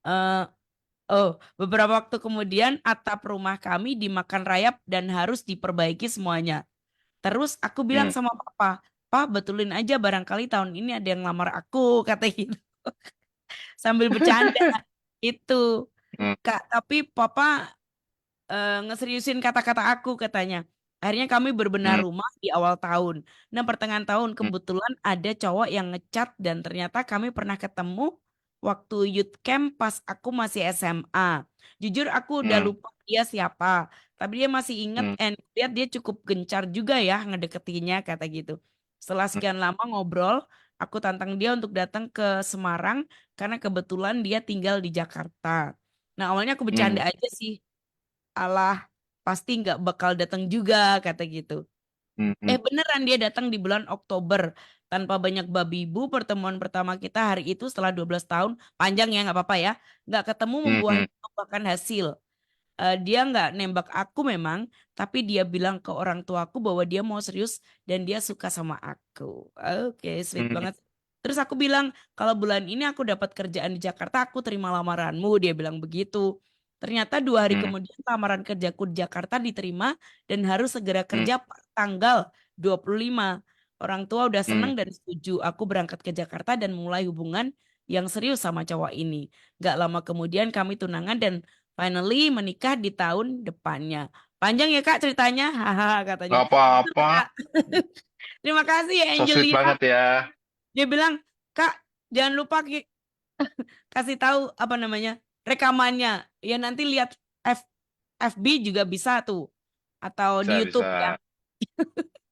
Speaker 4: eh beberapa waktu kemudian atap rumah kami dimakan rayap dan harus diperbaiki semuanya. Terus aku bilang
Speaker 2: Hmm.
Speaker 4: sama papa, "Pak, betulin aja barangkali tahun ini ada yang lamar aku," kata gitu. Sambil bercanda itu.
Speaker 2: Hmm.
Speaker 4: Kak, tapi papa ngeseriusin kata-kata aku katanya. Akhirnya kami berbenah
Speaker 2: Hmm.
Speaker 4: rumah di awal tahun. Nah, pertengahan tahun
Speaker 2: Hmm.
Speaker 4: kebetulan ada cowok yang ngechat dan ternyata kami pernah ketemu waktu youth camp pas aku masih SMA. Jujur aku udah
Speaker 2: Hmm.
Speaker 4: lupa dia siapa, tapi dia masih inget
Speaker 2: Hmm.
Speaker 4: and lihat dia cukup gencar juga ya ngedeketinya kata gitu. Setelah sekian lama ngobrol, aku tantang dia untuk datang ke Semarang karena kebetulan dia tinggal di Jakarta. Nah, awalnya aku
Speaker 2: Hmm.
Speaker 4: bercanda aja sih. Alah, pasti nggak bakal datang juga kata gitu.
Speaker 2: Hmm. Hmm.
Speaker 4: Beneran dia datang di bulan Oktober. Tanpa banyak babi bu, pertemuan pertama kita hari itu setelah 12 tahun. Panjang ya, nggak apa-apa ya. Nggak ketemu
Speaker 2: Hmm. Hmm.
Speaker 4: membuahkan hasil. dia nggak nembak aku memang, tapi dia bilang ke orang tuaku bahwa dia mau serius dan dia suka sama aku. Oke, sweet
Speaker 2: Hmm,
Speaker 4: banget. Terus aku bilang, kalau bulan ini aku dapat kerjaan di Jakarta, aku terima lamaranmu. Dia bilang begitu. Ternyata 2 hari
Speaker 2: hmm,
Speaker 4: kemudian lamaran kerjaku di Jakarta diterima dan harus segera
Speaker 2: hmm,
Speaker 4: kerja tanggal 25. Orang tua udah
Speaker 2: hmm.
Speaker 4: seneng dan setuju. Aku berangkat ke Jakarta dan mulai hubungan yang serius sama cowok ini. Gak lama kemudian kami tunangan dan finally menikah di tahun depannya. Panjang ya Kak ceritanya, haha katanya.
Speaker 2: Nggak
Speaker 4: Itu loh,
Speaker 2: apa-apa.
Speaker 4: Kak. Terima kasih ya
Speaker 2: So sweet
Speaker 4: Angelia.
Speaker 2: banget ya.
Speaker 4: Dia bilang, Kak, jangan lupa kasih tahu apa namanya rekamannya. Ya nanti lihat F- FB juga bisa tuh atau
Speaker 2: Bisa,
Speaker 4: di
Speaker 2: bisa.
Speaker 4: YouTube ya.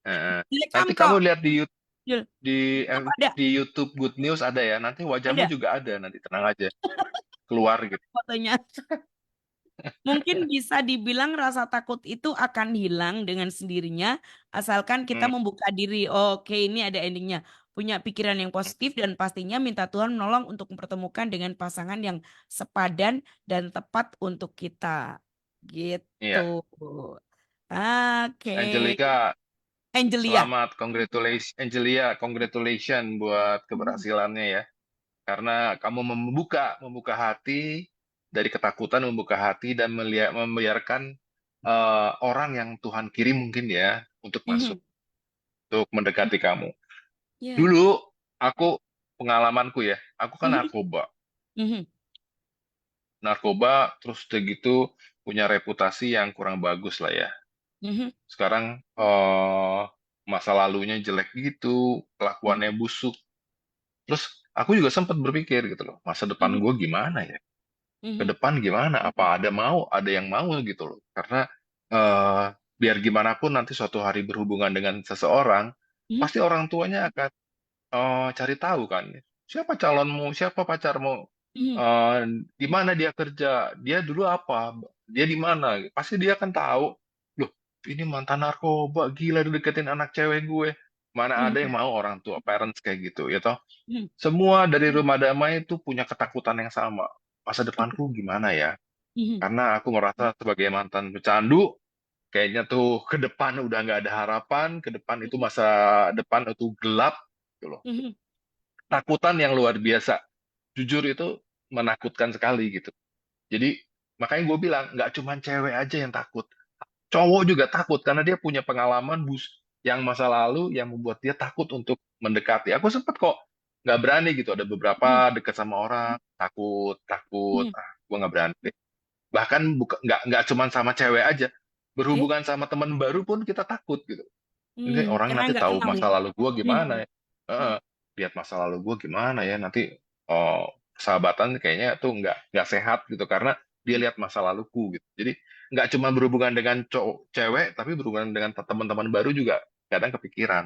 Speaker 2: Heeh.
Speaker 4: Direkam
Speaker 2: Nanti kamu
Speaker 4: kok.
Speaker 2: lihat
Speaker 4: Jul. YouTube ada,
Speaker 2: di YouTube Good News ada ya. Nanti wajahmu
Speaker 4: ada
Speaker 2: juga ada. Nanti tenang aja. Keluar gitu.
Speaker 4: fotonya. Mungkin bisa dibilang rasa takut itu akan hilang dengan sendirinya asalkan kita
Speaker 2: Hmm,
Speaker 4: membuka diri. Oke, ini ada endingnya. Punya pikiran yang positif dan pastinya minta Tuhan menolong untuk mempertemukan dengan pasangan yang sepadan dan tepat untuk kita.
Speaker 2: iya.
Speaker 4: Gitu. Oke.
Speaker 2: Angelica,
Speaker 4: Angelia.
Speaker 2: selamat. Congratulations. Angelia, congratulations buat
Speaker 4: Mhm,
Speaker 2: keberhasilannya ya. Karena kamu membuka hati dari ketakutan, membuka hati dan membiarkan orang yang Tuhan kirim mungkin ya untuk masuk,
Speaker 4: mhm,
Speaker 2: untuk mendekati kamu.
Speaker 4: ya.
Speaker 2: Dulu aku pengalamanku ya, aku kan
Speaker 4: Mhm,
Speaker 2: narkoba,
Speaker 4: mhm,
Speaker 2: terus udah gitu punya reputasi yang kurang bagus lah ya.
Speaker 4: mhm,
Speaker 2: Sekarang masa lalunya jelek gitu, kelakuannya busuk. Terus aku juga sempat berpikir gitu loh, masa depan
Speaker 4: mhm,
Speaker 2: gue gimana ya? Ke
Speaker 4: mhm,
Speaker 2: depan gimana? Apa ada yang mau gitu loh. Karena eh, biar gimana pun nanti suatu hari berhubungan dengan seseorang,
Speaker 4: mhm,
Speaker 2: pasti orang tuanya akan cari tahu kan, siapa calonmu, siapa pacarmu,
Speaker 4: mhm,
Speaker 2: eh, di mana dia kerja, dia dulu apa, dia di mana. Pasti dia akan tahu, loh ini mantan narkoba, gila dia deketin anak cewek gue. Mana ada yang
Speaker 4: mhm,
Speaker 2: mau orang tua, parents kayak gitu, ya toh.
Speaker 4: mhm,
Speaker 2: Semua dari rumah damai itu punya ketakutan yang sama. Masa depanku gimana ya?
Speaker 4: mhm,
Speaker 2: Karena aku merasa sebagai mantan pecandu, kayaknya tuh ke depan udah nggak ada harapan, ke depan itu masa depan itu gelap, gitu loh.
Speaker 4: mhm,
Speaker 2: Takutan yang luar biasa. Jujur itu menakutkan sekali gitu. Jadi makanya gue bilang nggak cuma cewek aja yang takut, cowok juga takut karena dia punya pengalaman yang masa lalu yang membuat dia takut untuk mendekati. Aku sempet kok nggak berani gitu. Ada
Speaker 4: mhm,
Speaker 2: beberapa dekat sama orang takut, takut.
Speaker 4: mhm.
Speaker 2: Gue nggak berani. Bahkan bukan nggak cuma sama cewek aja,
Speaker 4: Oke.
Speaker 2: berhubungan sama teman baru pun kita takut gitu. Ini orang
Speaker 4: Karena
Speaker 2: nanti
Speaker 4: nggak
Speaker 2: tahu
Speaker 4: kenal ya.
Speaker 2: masa lalu gue gimana
Speaker 4: Mhm,
Speaker 2: ya. Heeh, lihat masa lalu gue gimana ya nanti, oh, persahabatan kayaknya tuh nggak sehat gitu karena dia lihat masa laluku gitu. Jadi nggak cuma berhubungan dengan cowok cewek tapi berhubungan dengan teman-teman baru juga kadang kepikiran.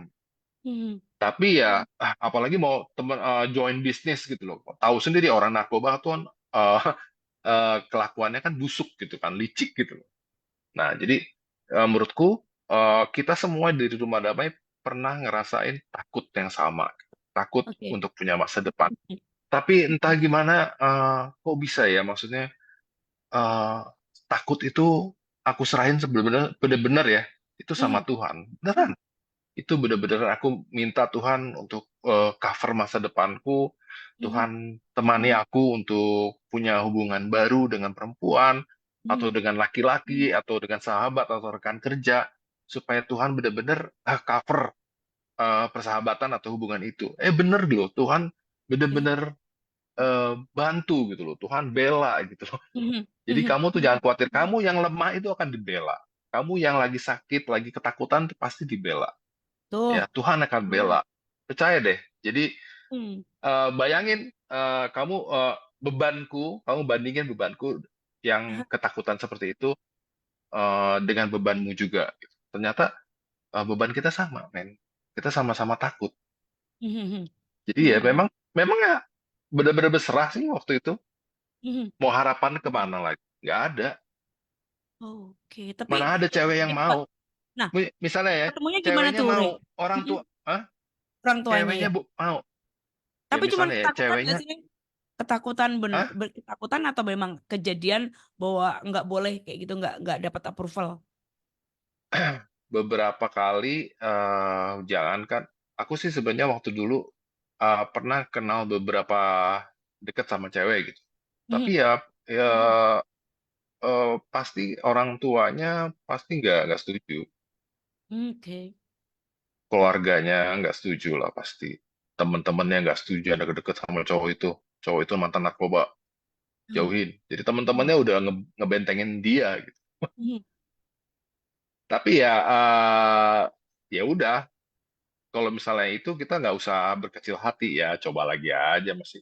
Speaker 4: mhm,
Speaker 2: Tapi ya apalagi mau teman join bisnis gitu loh. Tahu sendiri orang narkoba tuh kan kelakuannya kan busuk gitu kan, licik gitu. Nah, jadi menurutku kita semua dari Rumah Damai pernah ngerasain takut yang sama, takut
Speaker 4: oke.
Speaker 2: untuk punya masa depan.
Speaker 4: Mhm,
Speaker 2: Tapi entah gimana, kok bisa ya? Maksudnya eh, takut itu aku serahin sebenarnya benar-benar ya, itu sama
Speaker 4: mhm,
Speaker 2: Tuhan. Beneran. Itu benar-benar aku minta Tuhan untuk cover masa depanku.
Speaker 4: mhm,
Speaker 2: Tuhan temani aku untuk punya hubungan baru dengan perempuan, atau
Speaker 4: mhm,
Speaker 2: dengan laki-laki, atau dengan sahabat, atau rekan kerja, supaya Tuhan benar-benar cover persahabatan atau hubungan itu. Bener loh, Tuhan
Speaker 4: oke.
Speaker 2: benar-benar bantu gitu loh. Tuhan bela gitu loh.
Speaker 4: Mhm,
Speaker 2: Jadi
Speaker 4: mhm.
Speaker 2: kamu tuh jangan khawatir, kamu yang lemah itu akan dibela. Kamu yang lagi sakit, lagi ketakutan, itu pasti dibela. Ya,
Speaker 4: Tuh.
Speaker 2: Tuhan akan bela. Percaya deh. Jadi
Speaker 4: Hmm.
Speaker 2: bayangin kamu bandingin bebanku yang
Speaker 4: Aha.
Speaker 2: ketakutan seperti itu dengan bebanmu juga. Ternyata beban kita sama, men. Kita sama-sama takut.
Speaker 4: Mhm, mhm,
Speaker 2: Jadi ya
Speaker 4: mhm,
Speaker 2: memang memang ya benar-benar berserah sih waktu itu.
Speaker 4: mhm.
Speaker 2: Mau harapan kemana lagi? Nggak ada.
Speaker 4: Oke, tapi
Speaker 2: Mana ada cewek yang
Speaker 4: coba.
Speaker 2: mau.
Speaker 4: Nah,
Speaker 2: Misalnya ya,
Speaker 4: ketemunya gimana
Speaker 2: ceweknya
Speaker 4: tuh, Re?
Speaker 2: mau, orang
Speaker 4: Mhm.
Speaker 2: tua, Hah?
Speaker 4: Orang tuanya
Speaker 2: Ceweknya
Speaker 4: ya.
Speaker 2: mau. Ya
Speaker 4: Tapi cuma
Speaker 2: misalnya ya,
Speaker 4: ketakutan
Speaker 2: ceweknya
Speaker 4: gak sih, Re? Ketakutan bener,
Speaker 2: Hah?
Speaker 4: ketakutan atau memang kejadian bahwa nggak boleh kayak gitu, nggak dapat approval.
Speaker 2: Beberapa kali, jangankan aku sih sebenarnya waktu dulu pernah kenal beberapa deket sama cewek gitu.
Speaker 4: Mhm.
Speaker 2: Tapi ya pasti orang tuanya pasti nggak setuju,
Speaker 4: Oke.
Speaker 2: keluarganya nggak setuju lah pasti, teman-temannya nggak setuju ada deket sama cowok itu mantan narkoba,
Speaker 4: Hmm.
Speaker 2: jauhin. Jadi
Speaker 4: Hmm.
Speaker 2: teman-temannya udah ngebentengin dia gitu.
Speaker 4: Mhm.
Speaker 2: Tapi ya udah, kalau misalnya itu kita nggak usah berkecil hati ya, coba lagi aja masih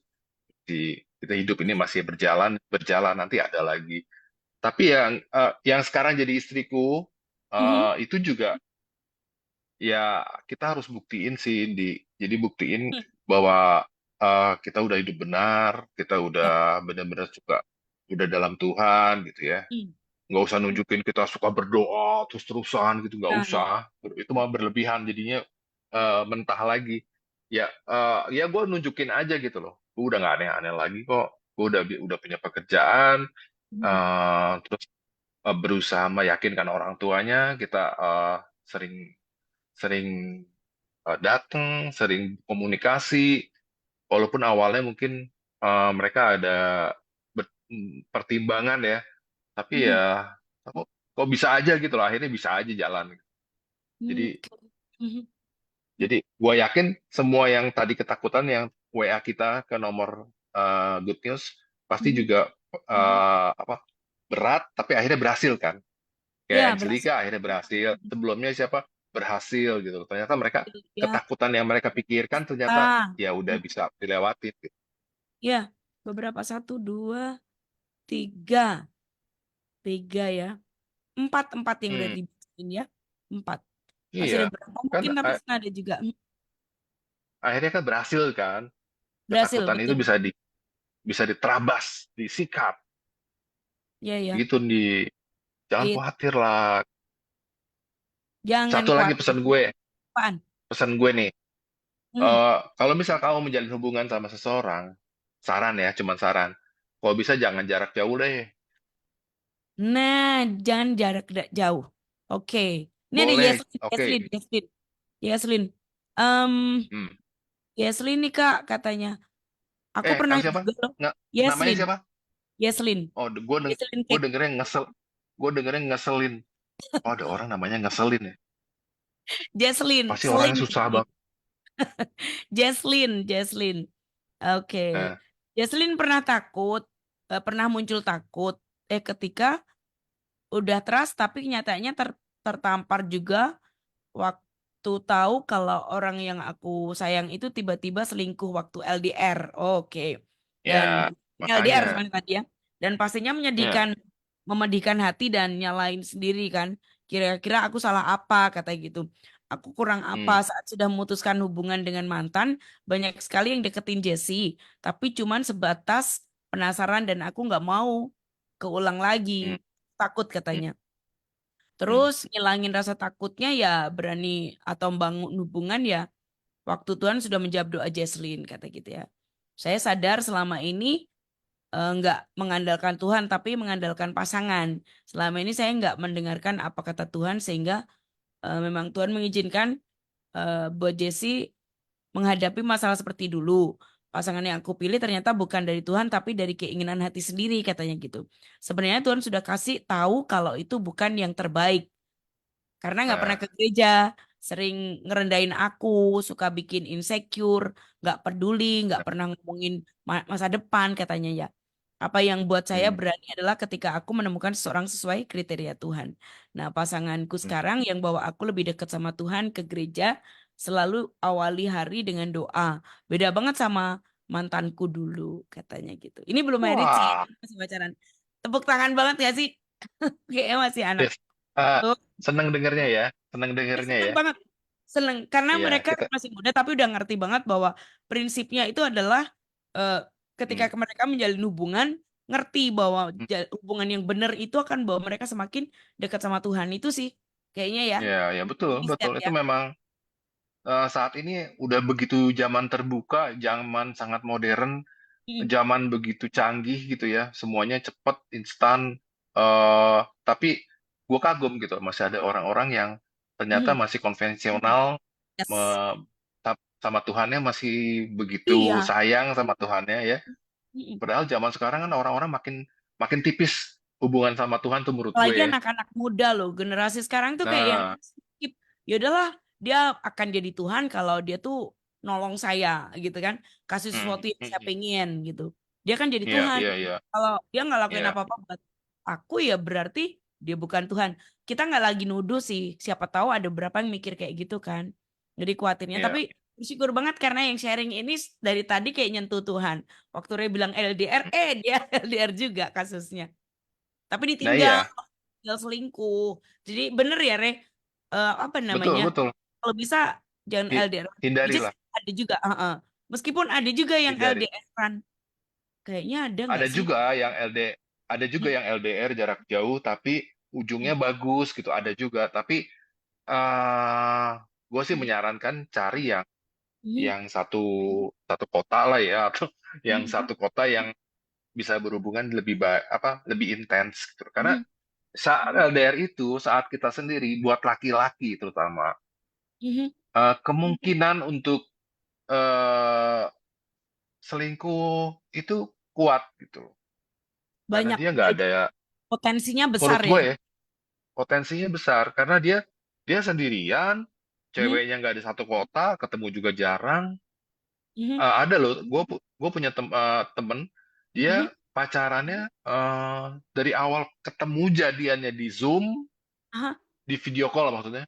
Speaker 2: kita hidup ini masih berjalan berjalan nanti ada lagi. Tapi yang sekarang jadi istriku
Speaker 4: Mhm.
Speaker 2: itu juga ya kita harus buktiin sih jadi buktiin
Speaker 4: Hmm.
Speaker 2: bahwa kita udah hidup benar, kita
Speaker 4: Ya.
Speaker 2: udah benar-benar juga udah dalam Tuhan gitu ya.
Speaker 4: Hmm.
Speaker 2: Nggak usah nunjukin kita suka berdoa terus-terusan gitu, nggak
Speaker 4: Nah,
Speaker 2: usah. Itu mah berlebihan jadinya mentah lagi. Ya gue nunjukin aja gitu loh. Gue udah nggak aneh-aneh lagi kok. Gue udah punya pekerjaan,
Speaker 4: mhm.
Speaker 2: terus berusaha meyakinkan orang tuanya. Kita sering sering datang, sering komunikasi. Walaupun awalnya mungkin mereka ada pertimbangan ya, tapi
Speaker 4: Mhm.
Speaker 2: ya kok bisa aja gitu loh, akhirnya bisa aja jalan. Jadi
Speaker 4: Oke. Mhm.
Speaker 2: jadi gue yakin semua yang tadi ketakutan yang WA kita ke nomor Good News pasti
Speaker 4: Mhm.
Speaker 2: juga
Speaker 4: Mhm.
Speaker 2: apa berat, tapi akhirnya berhasil kan. Kayak
Speaker 4: Ya, berhasil.
Speaker 2: Angelica akhirnya berhasil. Sebelumnya siapa berhasil gitu. Ternyata mereka
Speaker 4: Ya.
Speaker 2: ketakutan yang mereka pikirkan ternyata
Speaker 4: Ah.
Speaker 2: ya udah bisa dilewatin gitu.
Speaker 4: Ya, beberapa satu, dua, tiga, tiga ya, empat yang udah
Speaker 2: Hmm,
Speaker 4: dibikin ya, empat. Masih
Speaker 2: iya
Speaker 4: ada berapa
Speaker 2: kan
Speaker 4: mungkin tapi ada juga.
Speaker 2: akhirnya kan berhasil kan.
Speaker 4: Berhasil
Speaker 2: Ketakutan itu
Speaker 4: betul.
Speaker 2: bisa diterabas, disikat.
Speaker 4: Ya ya,
Speaker 2: Gitu jangan
Speaker 4: it,
Speaker 2: khawatir lah.
Speaker 4: jangan
Speaker 2: Satu lagi
Speaker 4: khawatir. Apaan?
Speaker 2: pesan gue nih.
Speaker 4: Hmm.
Speaker 2: Kalau misal kamu menjalin hubungan sama seseorang, saran ya, cuman saran. Kalau bisa jangan jarak jauh deh.
Speaker 4: Nah, jangan jarak jauh. Oke. Ini ada
Speaker 2: Boleh,
Speaker 4: Yeslin,
Speaker 2: oke.
Speaker 4: Yeslin, Yeslin, Yeslin. Em,
Speaker 2: Hmm.
Speaker 4: Yeslin nih Kak katanya. Aku pernah
Speaker 2: Siapa?
Speaker 4: juga loh.
Speaker 2: Nggak, namanya
Speaker 4: Yeslin,
Speaker 2: siapa?
Speaker 4: Yeslin,
Speaker 2: Oh,
Speaker 4: Yeslin
Speaker 2: gue
Speaker 4: Cake.
Speaker 2: dengernya ngesel. Gue dengernya ngeselin. Oh, ada orang namanya ngeselin ya.
Speaker 4: Jesslyn,
Speaker 2: Pasti orangnya susah
Speaker 4: Celine.
Speaker 2: banget.
Speaker 4: Jesslyn, Jesslyn. Oke.
Speaker 2: Eh,
Speaker 4: Jesslyn pernah takut, pernah muncul takut. Ketika udah trust tapi nyatanya tertampar juga waktu tahu kalau orang yang aku sayang itu tiba-tiba selingkuh waktu LDR. Oke. Dan
Speaker 2: ya,
Speaker 4: LDR
Speaker 2: makanya.
Speaker 4: sebenarnya tadi ya. Dan pastinya
Speaker 2: Ya.
Speaker 4: memedihkan hati dan nyalain sendiri kan. Kira-kira aku salah apa kata gitu. Aku kurang
Speaker 2: Hmm,
Speaker 4: apa saat sudah memutuskan hubungan dengan mantan. Banyak sekali yang deketin Jessie. Tapi cuman sebatas penasaran dan aku nggak mau keulang
Speaker 2: hmm,
Speaker 4: lagi. Takut
Speaker 2: hmm,
Speaker 4: katanya.
Speaker 2: hmm.
Speaker 4: Terus ngilangin rasa takutnya ya berani atau membangun hubungan ya waktu Tuhan sudah menjawab doa Jesslyn kata gitu ya. Saya sadar selama ini nggak mengandalkan Tuhan tapi mengandalkan pasangan. Selama ini saya nggak mendengarkan apa kata Tuhan sehingga memang Tuhan mengizinkan buat Jessie menghadapi masalah seperti dulu. Pasangan yang aku pilih ternyata bukan dari Tuhan tapi dari keinginan hati sendiri katanya gitu. Sebenarnya Tuhan sudah kasih tahu kalau itu bukan yang terbaik karena nggak pernah
Speaker 2: Nah,
Speaker 4: ke gereja, sering ngerendahin aku, suka bikin insecure, nggak peduli, nggak pernah ngomongin masa depan katanya ya. Apa yang buat saya
Speaker 2: hmm,
Speaker 4: berani adalah ketika aku menemukan seseorang sesuai kriteria Tuhan. Nah, pasanganku
Speaker 2: hmm.
Speaker 4: sekarang yang bawa aku lebih dekat sama Tuhan ke gereja, selalu awali hari dengan doa. Beda banget sama mantanku dulu, katanya gitu. Ini belum married sih,
Speaker 2: Wah,
Speaker 4: masih pacaran. Tepuk tangan banget gak sih? Kayaknya masih anak.
Speaker 2: Des. Ah,
Speaker 4: Tuh.
Speaker 2: seneng dengernya ya. Seneng dengernya
Speaker 4: Seneng
Speaker 2: ya.
Speaker 4: banget. Seneng. Karena
Speaker 2: Iya,
Speaker 4: mereka
Speaker 2: kita.
Speaker 4: masih muda tapi udah ngerti banget bahwa prinsipnya itu adalah eh, ketika
Speaker 2: Hmm,
Speaker 4: mereka menjalin hubungan, ngerti bahwa
Speaker 2: hmm.
Speaker 4: hubungan yang benar itu akan bawa mereka semakin dekat sama Tuhan itu sih. Kayaknya ya.
Speaker 2: Ya, ya betul,
Speaker 4: Ini
Speaker 2: betul.
Speaker 4: step
Speaker 2: Itu
Speaker 4: ya.
Speaker 2: memang saat ini udah begitu zaman terbuka, zaman sangat modern. zaman begitu canggih gitu ya, semuanya cepat, instan. Tapi gue kagum gitu, masih ada orang-orang yang ternyata
Speaker 4: Mhm.
Speaker 2: masih konvensional,
Speaker 4: Yes.
Speaker 2: me- sama Tuhannya masih begitu
Speaker 4: Iya.
Speaker 2: sayang sama Tuhannya ya.
Speaker 4: Mhm.
Speaker 2: Padahal zaman sekarang kan orang-orang makin makin tipis hubungan sama Tuhan tuh menurut gue
Speaker 4: Apalagi
Speaker 2: ya.
Speaker 4: anak-anak muda loh, generasi sekarang tuh kayak yang
Speaker 2: Nah,
Speaker 4: skip. Ya udahlah, dia akan jadi Tuhan kalau dia tuh nolong saya gitu kan, kasih
Speaker 2: hmm,
Speaker 4: sesuatu yang
Speaker 2: hmm,
Speaker 4: saya
Speaker 2: hmm.
Speaker 4: pengen gitu. Dia kan jadi
Speaker 2: Iya,
Speaker 4: Tuhan.
Speaker 2: iya, iya,
Speaker 4: Kalau dia nggak lakuin
Speaker 2: iya,
Speaker 4: apa-apa buat aku ya berarti dia bukan Tuhan. Kita nggak lagi nuduh sih, siapa tahu ada beberapa yang mikir kayak gitu kan. Jadi khawatirnya.
Speaker 2: iya.
Speaker 4: Tapi bersyukur banget karena yang sharing ini dari tadi kayak nyentuh Tuhan. Waktu Ray bilang LDR, dia LDR juga kasusnya. Tapi
Speaker 2: Nah,
Speaker 4: ditinggal
Speaker 2: iya,
Speaker 4: selingkuh. Jadi bener ya, Re, apa
Speaker 2: betul,
Speaker 4: namanya?
Speaker 2: betul.
Speaker 4: Kalau bisa jangan LDR. Which is
Speaker 2: Hindarilah,
Speaker 4: ada juga, meskipun ada juga yang
Speaker 2: hindari.
Speaker 4: LDR-an. Kayaknya ada nggak
Speaker 2: Ada
Speaker 4: sih?
Speaker 2: juga yang ada juga yang LDR jarak jauh tapi ujungnya bagus gitu. Ada juga, tapi gue sih menyarankan cari yang satu satu kota lah ya, atau yang satu kota yang bisa berhubungan lebih intens gitu. Karena saat LDR itu saat kita sendiri buat laki-laki terutama kemungkinan untuk eh, selingkuh itu kuat gitu. Karena
Speaker 4: Banyak
Speaker 2: dia nggak ada,
Speaker 4: potensinya besar
Speaker 2: menurut
Speaker 4: ya.
Speaker 2: gue ya, potensinya besar karena dia dia sendirian,
Speaker 4: Mhm,
Speaker 2: ceweknya nggak di satu kota, ketemu juga jarang.
Speaker 4: mhm,
Speaker 2: Ada loh, gue punya temen,
Speaker 4: mhm.
Speaker 2: dia pacarannya dari awal ketemu jadiannya di Zoom,
Speaker 4: Aha,
Speaker 2: di video call maksudnya.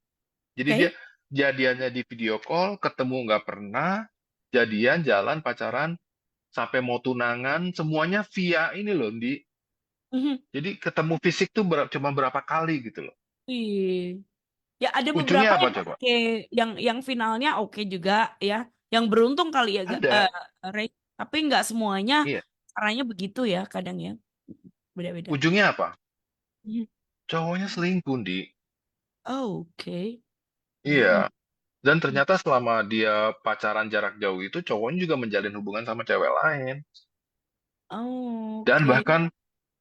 Speaker 2: Jadi dia
Speaker 4: oke.
Speaker 2: jadiannya di video call, ketemu nggak pernah, jadian, jalan, pacaran, sampai mau tunangan, semuanya via ini loh, di.
Speaker 4: Mhm.
Speaker 2: Jadi ketemu fisik tuh cuma berapa kali gitu loh.
Speaker 4: Wih. Ya ada
Speaker 2: Ujungnya
Speaker 4: beberapa
Speaker 2: apa
Speaker 4: yang
Speaker 2: coba?
Speaker 4: oke, yang finalnya oke juga ya. Yang beruntung kali ya,
Speaker 2: Ada.
Speaker 4: Ray. Tapi nggak semuanya
Speaker 2: Iya.
Speaker 4: caranya begitu ya, kadang ya. Beda-beda.
Speaker 2: Ujungnya apa?
Speaker 4: Mhm.
Speaker 2: Cowoknya selingkuh, Di.
Speaker 4: Oh, oke.
Speaker 2: Iya.
Speaker 4: Mhm.
Speaker 2: Dan ternyata selama dia pacaran jarak jauh itu, cowoknya juga menjalin hubungan sama cewek lain.
Speaker 4: Oh,
Speaker 2: Dan
Speaker 4: oke.
Speaker 2: bahkan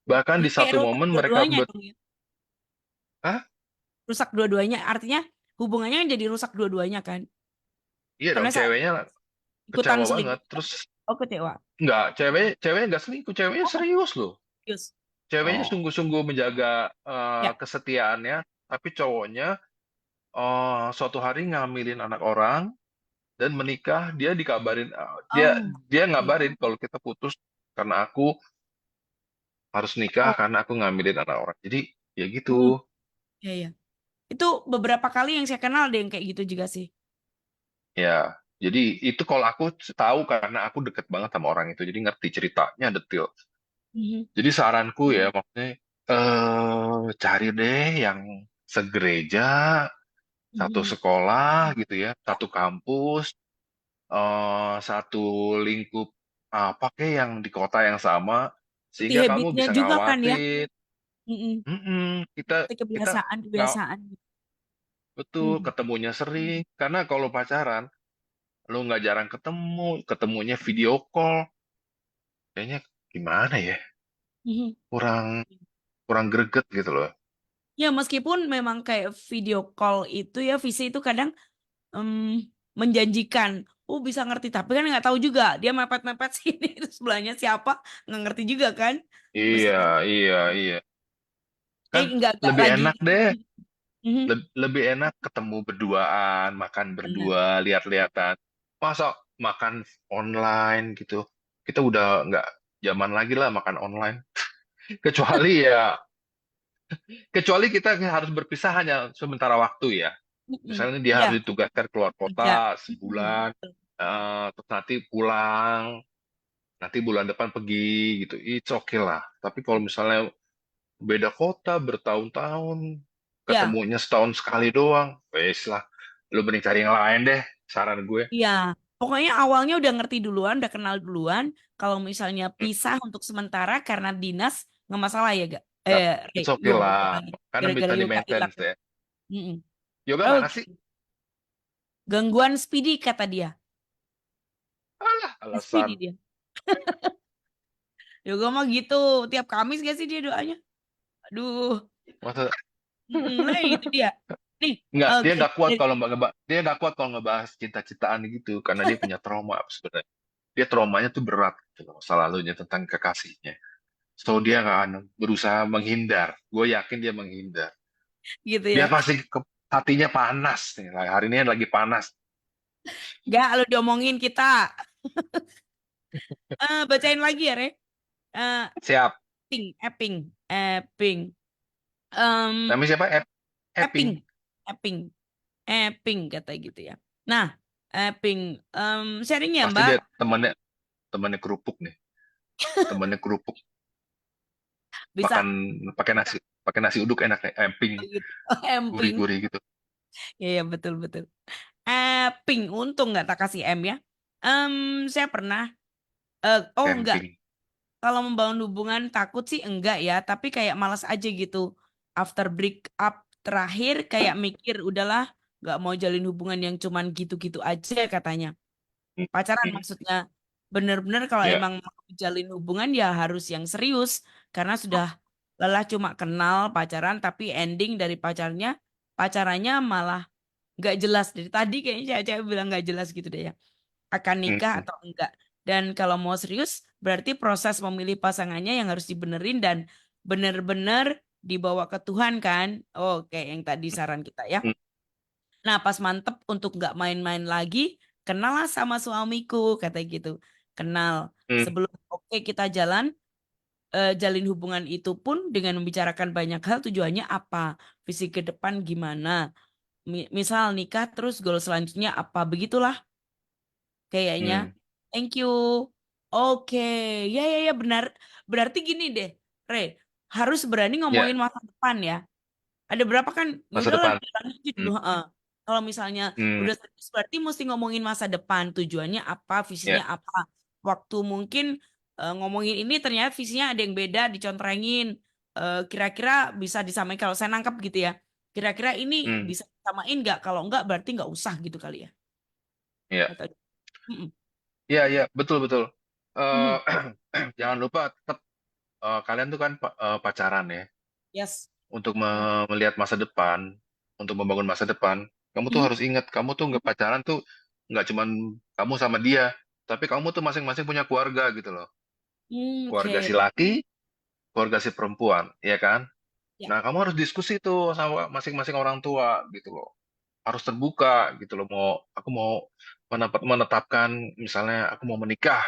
Speaker 2: bahkan di
Speaker 4: Jadi kayak
Speaker 2: satu
Speaker 4: rusak
Speaker 2: momen mereka
Speaker 4: dua-duanya dong ya.
Speaker 2: Hah?
Speaker 4: Rusak dua-duanya. Artinya hubungannya kan jadi rusak dua-duanya kan.
Speaker 2: Iya dong,
Speaker 4: Karena saya
Speaker 2: ceweknya
Speaker 4: ikutan
Speaker 2: kecewa banget.
Speaker 4: selingkuh.
Speaker 2: Terus
Speaker 4: Oh, kecewa.
Speaker 2: nggak, ceweknya nggak selingkuh, ceweknya
Speaker 4: Oh,
Speaker 2: serius loh.
Speaker 4: serius.
Speaker 2: Ceweknya
Speaker 4: Oh,
Speaker 2: sungguh-sungguh menjaga
Speaker 4: ya.
Speaker 2: kesetiaannya, tapi cowoknya suatu hari ngambilin anak orang dan menikah. Dia dikabarin, dia
Speaker 4: Oh,
Speaker 2: dia
Speaker 4: oke.
Speaker 2: ngabarin kalau kita putus karena aku harus nikah
Speaker 4: Oh,
Speaker 2: karena aku ngambilin anak orang. Jadi ya gitu.
Speaker 4: hmm, ya, ya. Itu beberapa kali yang saya kenal ada yang kayak gitu juga sih.
Speaker 2: Ya, jadi itu kalau aku tahu karena aku deket banget sama orang itu, jadi ngerti ceritanya detil.
Speaker 4: Mhm,
Speaker 2: Jadi saranku ya, maksudnya cari deh yang segereja, satu
Speaker 4: mhm.
Speaker 2: sekolah gitu ya,
Speaker 4: Ya,
Speaker 2: satu kampus, satu lingkup apa kek yang di kota yang sama,
Speaker 4: ikuti
Speaker 2: sehingga kamu
Speaker 4: habitnya
Speaker 2: bisa
Speaker 4: juga kan ya.
Speaker 2: ngawatin.
Speaker 4: Mhm.
Speaker 2: Kita
Speaker 4: Ikuti
Speaker 2: kita nggak
Speaker 4: kebiasaan-kebiasaan.
Speaker 2: betul
Speaker 4: Mhm.
Speaker 2: ketemunya sering, karena kalau pacaran lu nggak jarang ketemu, ketemunya video call, kayaknya gimana ya,
Speaker 4: Mhm.
Speaker 2: kurang kurang greget gitu loh.
Speaker 4: Ya meskipun memang kayak video call itu ya visi itu kadang menjanjikan. Oh bisa ngerti tapi kan nggak tahu juga dia mepet-mepet sini terus sebelahnya siapa nggak ngerti juga kan.
Speaker 2: Iya,
Speaker 4: Meskipun
Speaker 2: iya, iya. Kan
Speaker 4: nggak
Speaker 2: lebih
Speaker 4: lagi.
Speaker 2: enak deh,
Speaker 4: Mhm.
Speaker 2: lebih enak ketemu berduaan, makan
Speaker 4: Benar.
Speaker 2: berdua, lihat-lihatan. Masa makan online gitu? Kita udah nggak zaman lagi lah makan online. Kecuali ya, kecuali kita harus berpisah hanya sementara waktu ya.
Speaker 4: Mhm.
Speaker 2: Misalnya dia
Speaker 4: Iya
Speaker 2: harus ditugaskan keluar
Speaker 4: kerja.
Speaker 2: kota
Speaker 4: Mhm.
Speaker 2: sebulan, terus nanti pulang, nanti bulan depan pergi gitu. It's okay lah. Tapi kalau misalnya beda kota bertahun-tahun,
Speaker 4: Ya,
Speaker 2: ketemunya setahun sekali doang, wes lah. Lu mending cari yang lain deh, saran gue.
Speaker 4: iya. Pokoknya awalnya udah ngerti duluan, udah kenal duluan. Kalau misalnya
Speaker 2: Hmm,
Speaker 4: pisah untuk sementara karena dinas nggak masalah ya gak?
Speaker 2: nggak,
Speaker 4: Ray,
Speaker 2: it's okay
Speaker 4: yoga
Speaker 2: lah.
Speaker 4: lagi.
Speaker 2: Karena
Speaker 4: Gara-gara
Speaker 2: bisa di
Speaker 4: yoga hilang.
Speaker 2: maintenance ya.
Speaker 4: Mm-mm.
Speaker 2: Yoga mana
Speaker 4: Oke.
Speaker 2: sih?
Speaker 4: Gangguan speedy kata dia.
Speaker 2: Alah,
Speaker 4: Speedy
Speaker 2: alasan.
Speaker 4: dia. Yoga mah gitu. Tiap Kamis gak sih dia doanya? Aduh.
Speaker 2: Masa
Speaker 4: Nah itu dia. Nih,
Speaker 2: nggak, dia nggak kuat
Speaker 4: dari-
Speaker 2: kalau dia nggak kuat kalau ngebahas cinta-cintaan gitu karena dia punya trauma sebenarnya. Dia traumanya tuh berat gitu loh, masa lalunya tentang kekasihnya. So dia akan berusaha menghindar. Gue yakin dia menghindar.
Speaker 4: gitu
Speaker 2: Dia
Speaker 4: ya.
Speaker 2: pasti hatinya panas nih. Hari ini lagi panas.
Speaker 4: Gak, lu diomongin kita. Bacain lagi ya, Re. Eh,
Speaker 2: Siap.
Speaker 4: Epping. Epping. Em,
Speaker 2: Namanya siapa? Epping.
Speaker 4: Epping. Epping. Epping kata gitu ya. Nah, Epping. Sharing ya,
Speaker 2: Pasti
Speaker 4: Mbak.
Speaker 2: dia temannya temannya kerupuk nih. Temannya kerupuk
Speaker 4: Bisa
Speaker 2: makan pakai nasi uduk enak nih. Epping
Speaker 4: gitu. Oh, Emping.
Speaker 2: gurih-gurih gitu.
Speaker 4: Ya, ya, betul, betul. Epping. Untung nggak tak kasih M ya. Em, saya pernah. Oh, enggak.
Speaker 2: Camping.
Speaker 4: Kalau membangun hubungan takut sih enggak ya, tapi kayak malas aja gitu. After break up terakhir kayak mikir udahlah nggak mau jalin hubungan yang cuman gitu-gitu aja katanya. Pacaran maksudnya. Bener-bener kalau
Speaker 2: Ya.
Speaker 4: emang mau jalin hubungan ya harus yang serius karena sudah lelah cuma kenal pacaran tapi ending dari pacarannya malah nggak jelas dari tadi kayaknya cewek-cewek bilang nggak jelas gitu deh ya akan nikah
Speaker 2: Hmm.
Speaker 4: atau enggak. Dan kalau mau serius, berarti proses memilih pasangannya yang harus dibenerin dan bener-bener dibawa ke Tuhan kan. Oke, yang tadi saran kita ya.
Speaker 2: Hmm.
Speaker 4: Nah, pas mantep untuk nggak main-main lagi, kenalah sama suamiku, kata gitu. Kenal.
Speaker 2: Hmm.
Speaker 4: Sebelum oke kita jalan, jalin hubungan itu pun dengan membicarakan banyak hal tujuannya apa, visi ke depan gimana. Misal nikah terus goal selanjutnya apa, begitulah kayaknya.
Speaker 2: Hmm.
Speaker 4: Thank you. Oke, ya ya ya benar. Berarti gini deh, Re, harus berani
Speaker 2: Ya,
Speaker 4: ngomongin masa depan ya. Ada berapa kan? Ya
Speaker 2: masa
Speaker 4: udahlah
Speaker 2: depan.
Speaker 4: jalan aja dulu.
Speaker 2: Hmm.
Speaker 4: Heeh. Kalau misalnya
Speaker 2: Hmm.
Speaker 4: udah serius berarti mesti ngomongin masa depan. Tujuannya apa, visinya
Speaker 2: Ya.
Speaker 4: apa. Waktu mungkin ngomongin ini ternyata visinya ada yang beda, dicontrengin. Kira-kira bisa disamain kalau saya nangkap gitu ya. Kira-kira ini
Speaker 2: Hmm.
Speaker 4: bisa disamain nggak? Kalau nggak berarti nggak usah gitu kali ya.
Speaker 2: Ya.
Speaker 4: Atau- Mm-mm.
Speaker 2: Ya, ya, betul, betul. Eh,
Speaker 4: Mhm.
Speaker 2: jangan lupa tetap kalian tuh kan pacaran ya.
Speaker 4: Yes.
Speaker 2: Untuk melihat masa depan, untuk membangun masa depan, kamu tuh
Speaker 4: Mhm.
Speaker 2: harus ingat, kamu tuh nggak pacaran tuh nggak cuman kamu sama dia, tapi kamu tuh masing-masing punya keluarga gitu loh. Keluarga
Speaker 4: Oke.
Speaker 2: si laki, keluarga si perempuan, ya kan?
Speaker 4: Ya.
Speaker 2: Nah, kamu harus diskusi tuh sama masing-masing orang tua gitu loh. Harus terbuka gitu loh. Aku mau menetapkan, misalnya aku mau menikah,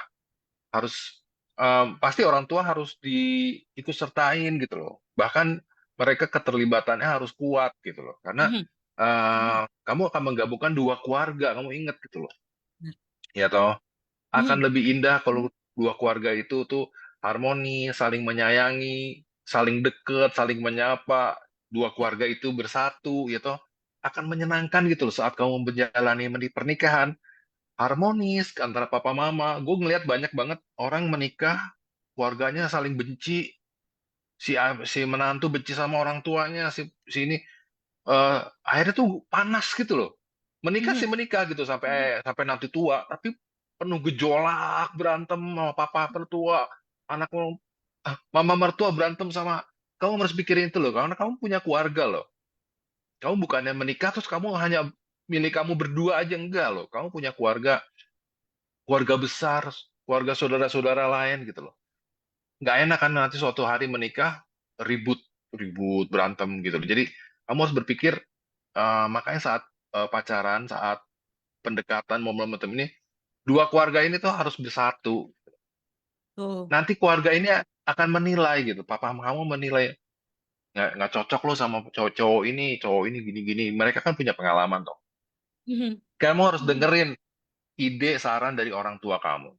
Speaker 2: harus pasti orang tua harus diikut sertain gitu loh. Bahkan mereka keterlibatannya harus kuat gitu loh. Karena
Speaker 4: Mhm.
Speaker 2: kamu akan menggabungkan dua keluarga, kamu ingat gitu loh.
Speaker 4: Benar.
Speaker 2: Ya toh, akan
Speaker 4: Mhm.
Speaker 2: lebih indah kalau dua keluarga itu tuh harmoni, saling menyayangi, saling deket, saling menyapa, dua
Speaker 4: Ya.
Speaker 2: keluarga itu bersatu, ya toh, akan menyenangkan gitu loh saat kamu menjalani pernikahan harmonis antara papa mama. Gue ngelihat banyak banget orang menikah, keluarganya saling benci, si menantu benci sama orang tuanya, si ini akhirnya tuh panas gitu loh. Menikah
Speaker 4: Mhm.
Speaker 2: sih menikah gitu sampai sampai nanti tua, tapi penuh gejolak, berantem sama papa mertua, anak mama mertua berantem sama. Kamu harus pikirin itu loh, karena kamu punya keluarga loh. Kamu bukannya menikah terus kamu hanya milik kamu berdua aja, enggak loh. Kamu punya keluarga, keluarga besar, keluarga saudara-saudara lain gitu loh. Nggak enak kan nanti suatu hari menikah ribut, ribut berantem gitu loh. Jadi kamu harus berpikir, makanya saat pacaran, saat pendekatan momentum ini, dua keluarga ini tuh harus bersatu.
Speaker 4: Tuh.
Speaker 2: Nanti keluarga ini akan menilai gitu. Papa kamu menilai nggak cocok lo sama cowok ini gini-gini. Mereka kan punya pengalaman toh.
Speaker 4: Mhm.
Speaker 2: Kamu harus dengerin ide saran dari orang tua kamu.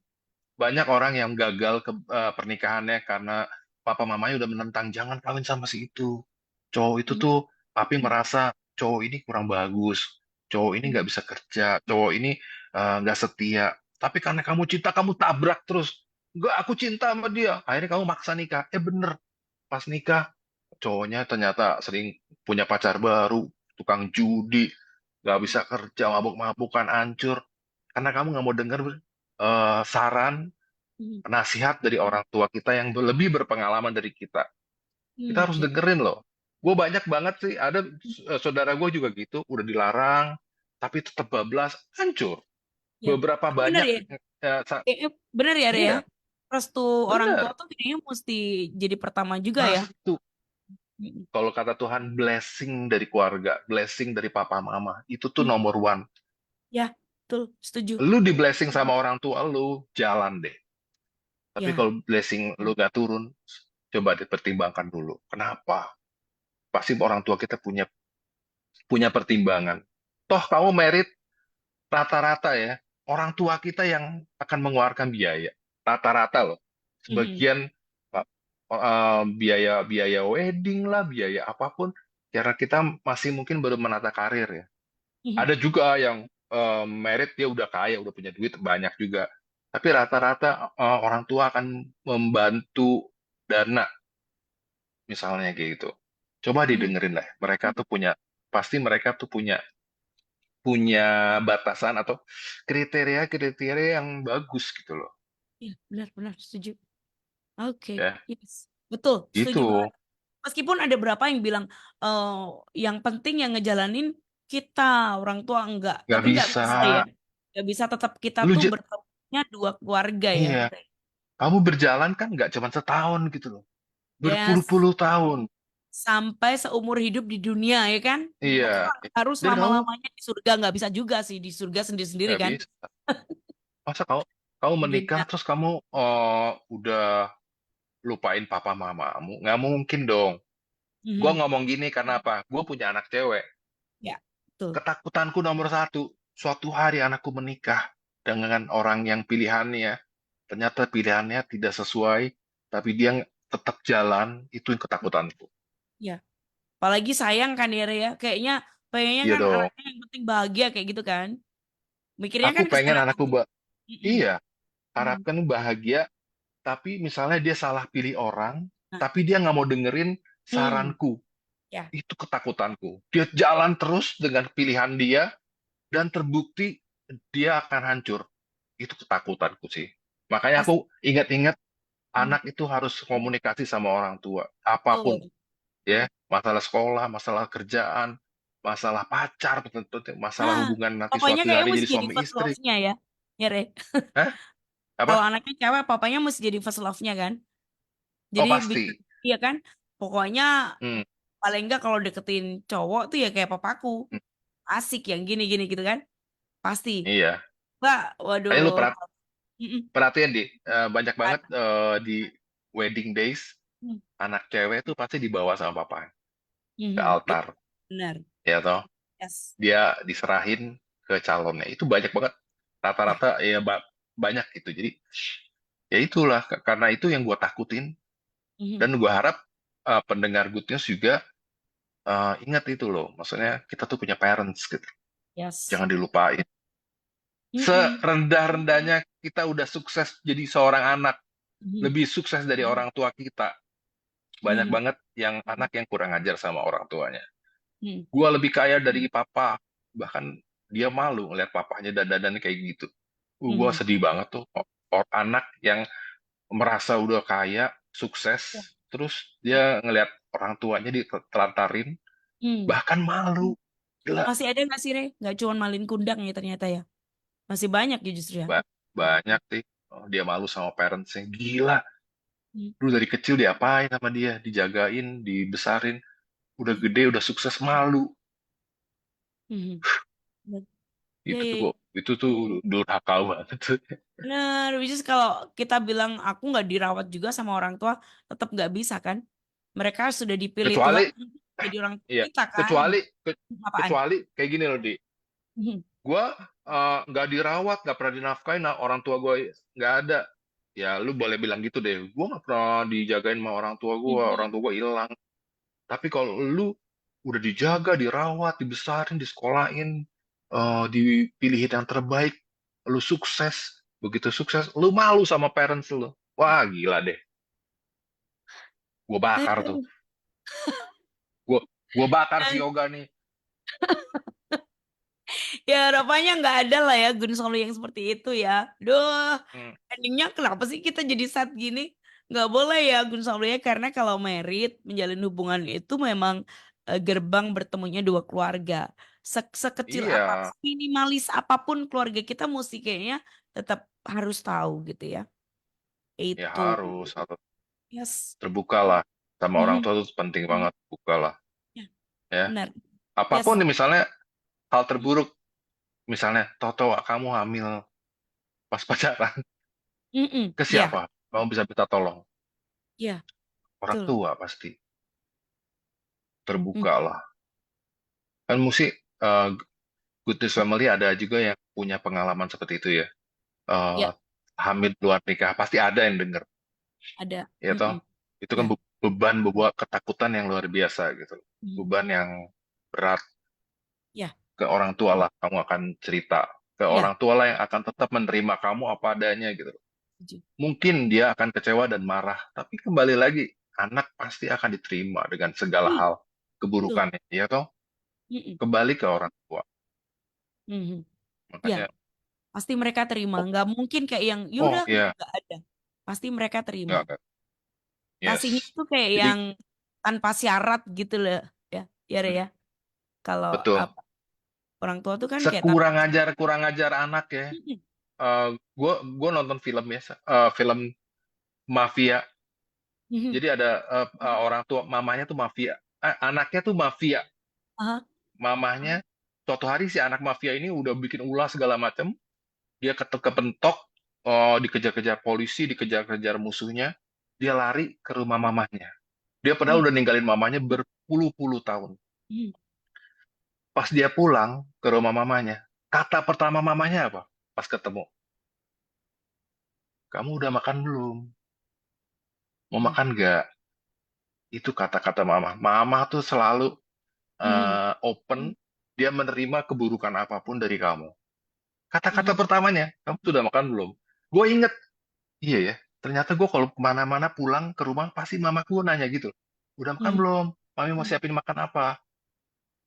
Speaker 2: Banyak orang yang gagal ke pernikahannya karena papa mamanya udah menentang, jangan kawin sama si itu. Cowok itu
Speaker 4: Mhm.
Speaker 2: tuh, papi merasa cowok ini kurang bagus, cowok ini nggak bisa kerja, cowok ini nggak setia. Tapi karena kamu cinta, kamu tabrak terus. Enggak, aku cinta sama dia. Akhirnya kamu maksa nikah. Bener, pas nikah, cowoknya ternyata sering punya pacar baru, tukang judi, nggak bisa kerja, mabuk-mabukan, hancur. Karena kamu nggak mau denger saran
Speaker 4: Mhm.
Speaker 2: nasihat dari orang tua kita yang lebih berpengalaman dari kita. Kita harus
Speaker 4: Oke.
Speaker 2: dengerin loh. Gue banyak banget sih, ada saudara gue juga gitu, udah dilarang, tapi tetap bablas, hancur.
Speaker 4: Ya.
Speaker 2: Beberapa
Speaker 4: Tapi benar
Speaker 2: banyak,
Speaker 4: ya, benar ya, Re ya.
Speaker 2: iya,
Speaker 4: Restu orang tua
Speaker 2: bener.
Speaker 4: tuh kayaknya mesti jadi pertama juga ya.
Speaker 2: Restu.
Speaker 4: Mm-mm.
Speaker 2: Kalau kata Tuhan, blessing dari keluarga, blessing dari papa mama, itu tuh
Speaker 4: Mm.
Speaker 2: nomor one.
Speaker 4: Ya, betul, setuju.
Speaker 2: Lu di blessing sama orang tua lu, jalan deh. Tapi
Speaker 4: Ya.
Speaker 2: kalau blessing lu gak turun, coba dipertimbangkan dulu. Kenapa? Pasti orang tua kita punya pertimbangan. Toh kamu merit rata-rata ya, orang tua kita yang akan mengeluarkan biaya. Rata-rata loh.
Speaker 4: Mhm.
Speaker 2: Sebagian biaya wedding lah, biaya apapun, karena kita masih mungkin baru menata karir ya.
Speaker 4: Mhm.
Speaker 2: Ada juga yang merit dia udah kaya, udah punya duit banyak juga. Tapi rata-rata orang tua akan membantu dana, misalnya kayak gitu. Coba
Speaker 4: Mhm.
Speaker 2: didengerin lah. Pasti mereka tuh punya punya batasan atau kriteria-kriteria yang bagus gitu loh.
Speaker 4: Iya, benar-benar setuju. Oke,
Speaker 2: Ya,
Speaker 4: yes. Betul, setuju
Speaker 2: gitu.
Speaker 4: banget. Meskipun ada berapa yang bilang eh yang penting yang ngejalanin kita, orang tua enggak.
Speaker 2: Nggak
Speaker 4: Tapi nggak
Speaker 2: bisa.
Speaker 4: bisa ya. Nggak bisa, tetap kita
Speaker 2: Lu,
Speaker 4: tuh bertemunya dua keluarga ya.
Speaker 2: iya, kamu berjalan kan nggak cuma setahun gitu loh.
Speaker 4: Yes,
Speaker 2: Berpuluh-puluh tahun.
Speaker 4: sampai seumur hidup di dunia ya kan. Masa
Speaker 2: Iya.
Speaker 4: harus
Speaker 2: Dan kamu
Speaker 4: lama-lamanya di surga, nggak bisa juga sih di surga sendiri-sendiri
Speaker 2: nggak
Speaker 4: kan.
Speaker 2: bisa. Masa kamu menikah
Speaker 4: Beda.
Speaker 2: terus kamu udah lupain papa mamamu? Nggak mungkin dong. Gua
Speaker 4: Mhm.
Speaker 2: ngomong gini karena apa? Gue punya anak cewek.
Speaker 4: Ya, betul.
Speaker 2: Ketakutanku nomor satu, suatu hari anakku menikah dengan orang yang pilihannya, ternyata pilihannya tidak sesuai, tapi dia tetap jalan, itu yang ketakutanku.
Speaker 4: Ya. Apalagi sayang kan ya, Re, ya. Kayaknya pengennya
Speaker 2: Iya
Speaker 4: kan
Speaker 2: dong.
Speaker 4: anaknya yang penting bahagia kayak gitu kan. Mikirnya
Speaker 2: Aku
Speaker 4: kan ke
Speaker 2: pengen
Speaker 4: sana
Speaker 2: anakku,
Speaker 4: tuh. Mm-mm.
Speaker 2: iya,
Speaker 4: Mhm.
Speaker 2: harapkan bahagia, tapi misalnya dia salah pilih orang,
Speaker 4: Nah,
Speaker 2: tapi dia nggak mau dengerin
Speaker 4: hmm,
Speaker 2: saranku.
Speaker 4: ya,
Speaker 2: Itu ketakutanku. Dia jalan terus dengan pilihan dia, dan terbukti dia akan hancur. Itu ketakutanku sih. Makanya
Speaker 4: pasti.
Speaker 2: aku ingat-ingat
Speaker 4: Hmm,
Speaker 2: anak itu harus komunikasi sama orang tua. Apapun,
Speaker 4: betul.
Speaker 2: ya. Masalah sekolah, masalah kerjaan, masalah pacar, masalah
Speaker 4: Nah,
Speaker 2: hubungan nanti
Speaker 4: papanya
Speaker 2: suatu
Speaker 4: kayaknya
Speaker 2: hari
Speaker 4: mesti
Speaker 2: jadi
Speaker 4: jadi
Speaker 2: suami
Speaker 4: first
Speaker 2: istri.
Speaker 4: love-nya ya. Ya, Re.
Speaker 2: Hah? Apa?
Speaker 4: Kalau anaknya cewek, papanya mesti jadi first love-nya kan.
Speaker 2: Oh,
Speaker 4: Jadi bisa,
Speaker 2: pasti.
Speaker 4: iya kan? Pokoknya
Speaker 2: Hmm,
Speaker 4: paling enggak kalau deketin cowok tuh ya kayak papaku.
Speaker 2: hmm,
Speaker 4: Asik yang gini-gini gitu kan. Pasti.
Speaker 2: iya.
Speaker 4: Mbak, waduh.
Speaker 2: Kayaknya lu
Speaker 4: Mm-mm.
Speaker 2: perhatian di banyak
Speaker 4: Kan?
Speaker 2: banget di wedding days
Speaker 4: Hmm.
Speaker 2: anak cewek tuh pasti dibawa sama papa ke
Speaker 4: Mhm. Iya,
Speaker 2: altar,
Speaker 4: benar.
Speaker 2: ya toh.
Speaker 4: Yes.
Speaker 2: Dia diserahin ke calonnya. Itu banyak banget.
Speaker 4: Ya.
Speaker 2: Rata-rata ya banyak gitu. Jadi ya itulah karena itu yang gue takutin
Speaker 4: Mhm.
Speaker 2: dan gue harap pendengar Good News juga ingat itu loh. Maksudnya kita tuh punya parents gitu.
Speaker 4: Yes.
Speaker 2: Jangan dilupain.
Speaker 4: Mm-mm.
Speaker 2: Serendah-rendahnya kita udah sukses jadi seorang anak,
Speaker 4: Mhm.
Speaker 2: lebih sukses dari orang tua kita. Banyak
Speaker 4: Mhm.
Speaker 2: banget yang anak yang kurang ajar sama orang tuanya.
Speaker 4: Mhm.
Speaker 2: Gua lebih kaya dari papa, bahkan dia malu ngeliat papanya dandan kayak gitu. Gua
Speaker 4: Mhm.
Speaker 2: sedih banget tuh. Anak yang merasa udah kaya,
Speaker 4: Ya.
Speaker 2: sukses, terus dia ngeliat orang tuanya ditelantarin,
Speaker 4: Hmm.
Speaker 2: bahkan malu. Gila,
Speaker 4: Masih ada nggak sih, Re? Nggak cuma malin kundang ya ternyata ya. Masih banyak ya justru ya.
Speaker 2: banyak sih. Oh, dia malu sama parentsnya. Gila,
Speaker 4: Hmm.
Speaker 2: dulu dari kecil diapain sama dia, dijagain, dibesarin, udah gede, udah sukses, malu.
Speaker 4: Mhm. Ya,
Speaker 2: Itu
Speaker 4: ya,
Speaker 2: tuh
Speaker 4: ya.
Speaker 2: kok, itu tuh durhaka banget.
Speaker 4: Benar, which is kalau kita bilang aku nggak dirawat juga sama orang tua, tetap nggak bisa kan? Mereka sudah dipilih Tuhan
Speaker 2: Kecuali,
Speaker 4: jadi orang tua
Speaker 2: iya,
Speaker 4: kita kan?
Speaker 2: kecuali,
Speaker 4: Apaan?
Speaker 2: kecuali kayak gini loh, Di.
Speaker 4: Mhm.
Speaker 2: Gue nggak dirawat, nggak pernah dinafkain, nah orang tua gue nggak ada. Ya lu boleh bilang gitu deh, gue nggak pernah dijagain sama orang tua gue hilang. Tapi kalau lu udah dijaga, dirawat, dibesarin, disekolahin, dipilihin yang terbaik, lu sukses, begitu sukses, lu malu sama parents lu. Wah gila deh, gue bakar tuh,
Speaker 4: Eh,
Speaker 2: gue gue bakar si Yoga nih.
Speaker 4: Ya harapannya nggak ada lah ya Gun Solo yang seperti itu ya. Duh,
Speaker 2: Hmm,
Speaker 4: endingnya kenapa sih kita jadi sad gini? Nggak boleh ya Gun Solo ya, karena kalau merit, menjalin hubungan itu memang gerbang bertemunya dua keluarga. Sekecil apa,
Speaker 2: iya,
Speaker 4: minimalis apapun keluarga kita mesti kayaknya tetap harus tahu gitu ya.
Speaker 2: ya
Speaker 4: Itu.
Speaker 2: harus
Speaker 4: Yes.
Speaker 2: terbuka lah sama orang
Speaker 4: Mhm.
Speaker 2: tua itu penting banget buka lah
Speaker 4: Ya,
Speaker 2: ya.
Speaker 4: benar.
Speaker 2: Apapun
Speaker 4: Yes.
Speaker 2: nih misalnya hal terburuk, misalnya Toto kamu hamil pas pacaran,
Speaker 4: Mm-mm.
Speaker 2: ke
Speaker 4: Ya,
Speaker 2: siapa? Kamu bisa minta tolong
Speaker 4: ya,
Speaker 2: orang
Speaker 4: betul.
Speaker 2: tua pasti
Speaker 4: Mm.
Speaker 2: terbuka lah. Kan mesti eh, Good News Family ada juga yang punya pengalaman seperti itu ya. Eh,
Speaker 4: Ya,
Speaker 2: hamil luar nikah pasti ada yang denger
Speaker 4: ada.
Speaker 2: ya toh.
Speaker 4: Mm-mm.
Speaker 2: Itu kan
Speaker 4: Ya.
Speaker 2: beban beban ketakutan yang luar biasa gitu.
Speaker 4: Mm.
Speaker 2: Beban yang berat.
Speaker 4: Ya,
Speaker 2: Ke orang tua lah kamu akan cerita, ke
Speaker 4: ya.
Speaker 2: orang tua lah yang akan tetap menerima kamu apa adanya gitu.
Speaker 4: Setuju.
Speaker 2: Mungkin dia akan kecewa dan marah, tapi kembali lagi anak pasti akan diterima dengan segala
Speaker 4: Iya,
Speaker 2: hal
Speaker 4: betul.
Speaker 2: keburukannya ya toh.
Speaker 4: Mm-mm.
Speaker 2: Kembali ke orang tua,
Speaker 4: Mhm. Ya,
Speaker 2: makanya
Speaker 4: pasti mereka terima.
Speaker 2: oh,
Speaker 4: Nggak mungkin kayak yang,
Speaker 2: oh
Speaker 4: yaudah
Speaker 2: ya
Speaker 4: nggak ada. Pasti mereka terima.
Speaker 2: nggak
Speaker 4: Kasihnya
Speaker 2: yes,
Speaker 4: tuh kayak
Speaker 2: jadi
Speaker 4: yang tanpa syarat gitu loh. Ya, ya, Re, ya. Kalau
Speaker 2: betul,
Speaker 4: apa, orang tua tuh kan kayak tanpa.
Speaker 2: sekurang ajar anak ya.
Speaker 4: Mm-mm.
Speaker 2: Gue nonton film ya, film mafia.
Speaker 4: Mhm.
Speaker 2: Jadi ada orang tua, mamanya tuh mafia, anaknya tuh mafia.
Speaker 4: Aha.
Speaker 2: Mamahnya suatu hari si anak mafia ini udah bikin ulah segala macam, dia kepentok, oh, dikejar-kejar polisi, dikejar-kejar musuhnya, dia lari ke rumah mamahnya. Dia padahal
Speaker 4: Mhm.
Speaker 2: udah ninggalin mamanya berpuluh-puluh tahun.
Speaker 4: Mhm.
Speaker 2: Pas dia pulang ke rumah mamanya, kata pertama mamanya apa? Pas ketemu, kamu udah makan belum? Mau
Speaker 4: Mhm.
Speaker 2: makan nggak? Itu kata-kata mama. Mama tuh selalu
Speaker 4: Mhm.
Speaker 2: open, dia menerima keburukan apapun dari kamu. Kata-kata
Speaker 4: Mhm.
Speaker 2: pertamanya, kamu sudah makan belum? Gue inget, iya ya. Ternyata gue kalau kemana-mana pulang ke rumah pasti mamaku nanya gitu. Udah makan
Speaker 4: Mhm.
Speaker 2: belum? Mami mau
Speaker 4: Mhm.
Speaker 2: siapin makan apa?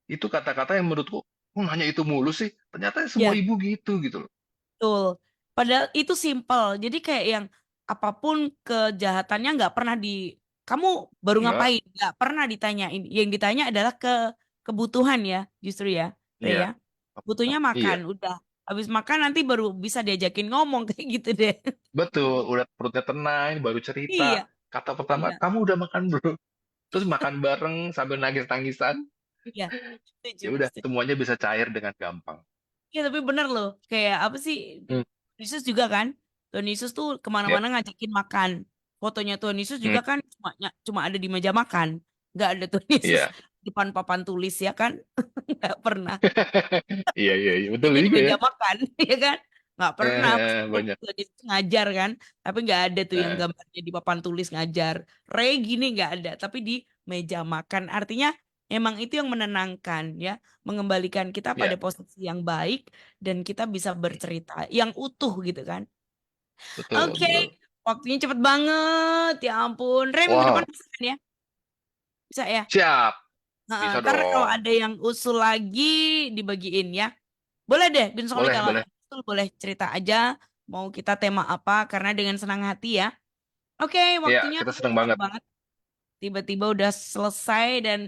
Speaker 2: Itu kata-kata yang menurutku, nanya itu mulu sih. Ternyata semua
Speaker 4: Ya,
Speaker 2: ibu gitu loh.
Speaker 4: betul. Padahal itu simple. Jadi kayak yang apapun kejahatannya nggak pernah kamu baru
Speaker 2: Enggak,
Speaker 4: ngapain? Nggak pernah ditanyain. Yang ditanya adalah kebutuhan ya, justru ya, Re
Speaker 2: iya,
Speaker 4: ya. Butuhnya
Speaker 2: iya,
Speaker 4: makan, udah. Habis makan nanti baru bisa diajakin ngomong kayak gitu deh.
Speaker 2: betul. Udah perutnya tenang, baru cerita.
Speaker 4: Iya,
Speaker 2: Kata pertama,
Speaker 4: iya,
Speaker 2: kamu udah makan belum? Terus makan bareng sambil nangis-nangisan.
Speaker 4: iya. Setuju,
Speaker 2: Ya udah,
Speaker 4: setuju.
Speaker 2: semuanya bisa cair dengan gampang.
Speaker 4: Iya, tapi bener loh. Kayak apa sih?
Speaker 2: Hmm,
Speaker 4: Yesus juga kan? Tuhan Yesus tuh
Speaker 2: ya,
Speaker 4: kemana-mana ngajakin makan. Fotonya Tuhan Yesus
Speaker 2: hmm,
Speaker 4: juga kan cuma ada di meja makan. Nggak ada Tuhan Yesus
Speaker 2: iya.
Speaker 4: depan papan tulis ya kan? Nggak pernah.
Speaker 2: Iya, iya, iya, betul
Speaker 4: Adanya di
Speaker 2: juga ya.
Speaker 4: meja makan, ya kan? Nggak pernah. Pasti
Speaker 2: Banyak.
Speaker 4: Tuhan Yesus ngajar kan? Tapi nggak ada tuh yang
Speaker 2: Eh,
Speaker 4: gambarnya di papan tulis ngajar. Gini nggak ada. Tapi di meja makan. Artinya emang itu yang menenangkan ya. Mengembalikan kita pada
Speaker 2: ya,
Speaker 4: posisi yang baik. Dan kita bisa bercerita. Yang utuh gitu kan?
Speaker 2: betul,
Speaker 4: Oke,
Speaker 2: betul.
Speaker 4: waktunya cepet banget. Ya ampun. Minggu depan
Speaker 2: Wow,
Speaker 4: bisa kan ya? Bisa ya?
Speaker 2: siap.
Speaker 4: Heeh,
Speaker 2: Bisa
Speaker 4: ntar kalau
Speaker 2: dong.
Speaker 4: ada yang usul lagi dibagiin ya. Boleh deh, Gun Soli
Speaker 2: Boleh,
Speaker 4: kalau
Speaker 2: boleh.
Speaker 4: yang usul boleh cerita aja. Mau kita tema apa? Karena dengan senang hati ya. Oke,
Speaker 2: Iya,
Speaker 4: waktunya
Speaker 2: kita
Speaker 4: udah
Speaker 2: seneng
Speaker 4: cepet
Speaker 2: banget.
Speaker 4: banget. Tiba-tiba udah selesai dan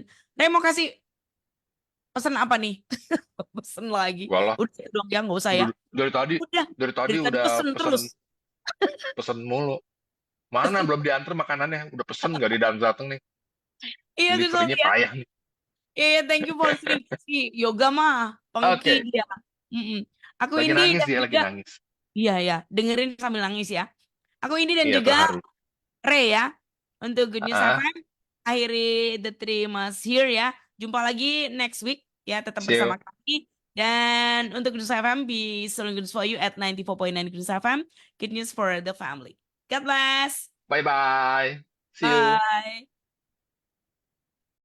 Speaker 4: mau kasih pesan apa nih? Pesen lagi.
Speaker 2: Walah,
Speaker 4: Udah dong ya, nggak usah ya.
Speaker 2: dari, dari tadi,
Speaker 4: Udah,
Speaker 2: dari tadi
Speaker 4: dari tadi
Speaker 2: udah
Speaker 4: pesen
Speaker 2: pesen,
Speaker 4: terus.
Speaker 2: pesen mulu. Mana belum diantar makanannya? Udah pesen nggak di dalam datang nih.
Speaker 4: Iya, Gun Soli
Speaker 2: Deliverynya
Speaker 4: ya.
Speaker 2: payah nih.
Speaker 4: Iya, iya, thank you for listening. Si Yoga mah pengki
Speaker 2: Oke,
Speaker 4: dia. Mm-mm. Aku
Speaker 2: lagi
Speaker 4: Indi
Speaker 2: nangis
Speaker 4: dan
Speaker 2: dia, lagi
Speaker 4: juga,
Speaker 2: nangis.
Speaker 4: iya ya, dengerin sambil nangis ya. Aku Indi dan
Speaker 2: Iya,
Speaker 4: juga
Speaker 2: terharu.
Speaker 4: Ray ya. Untuk Good News
Speaker 2: Ah,
Speaker 4: FM, akhiri The Three Mas Here ya. Jumpa lagi next week ya, tetap
Speaker 2: see
Speaker 4: bersama
Speaker 2: you.
Speaker 4: kami. Dan untuk Good News FM, be selalu good news for you at 94.9 Good News FM. Good news for the family. God bless.
Speaker 2: Bye-bye. See you.
Speaker 4: Bye.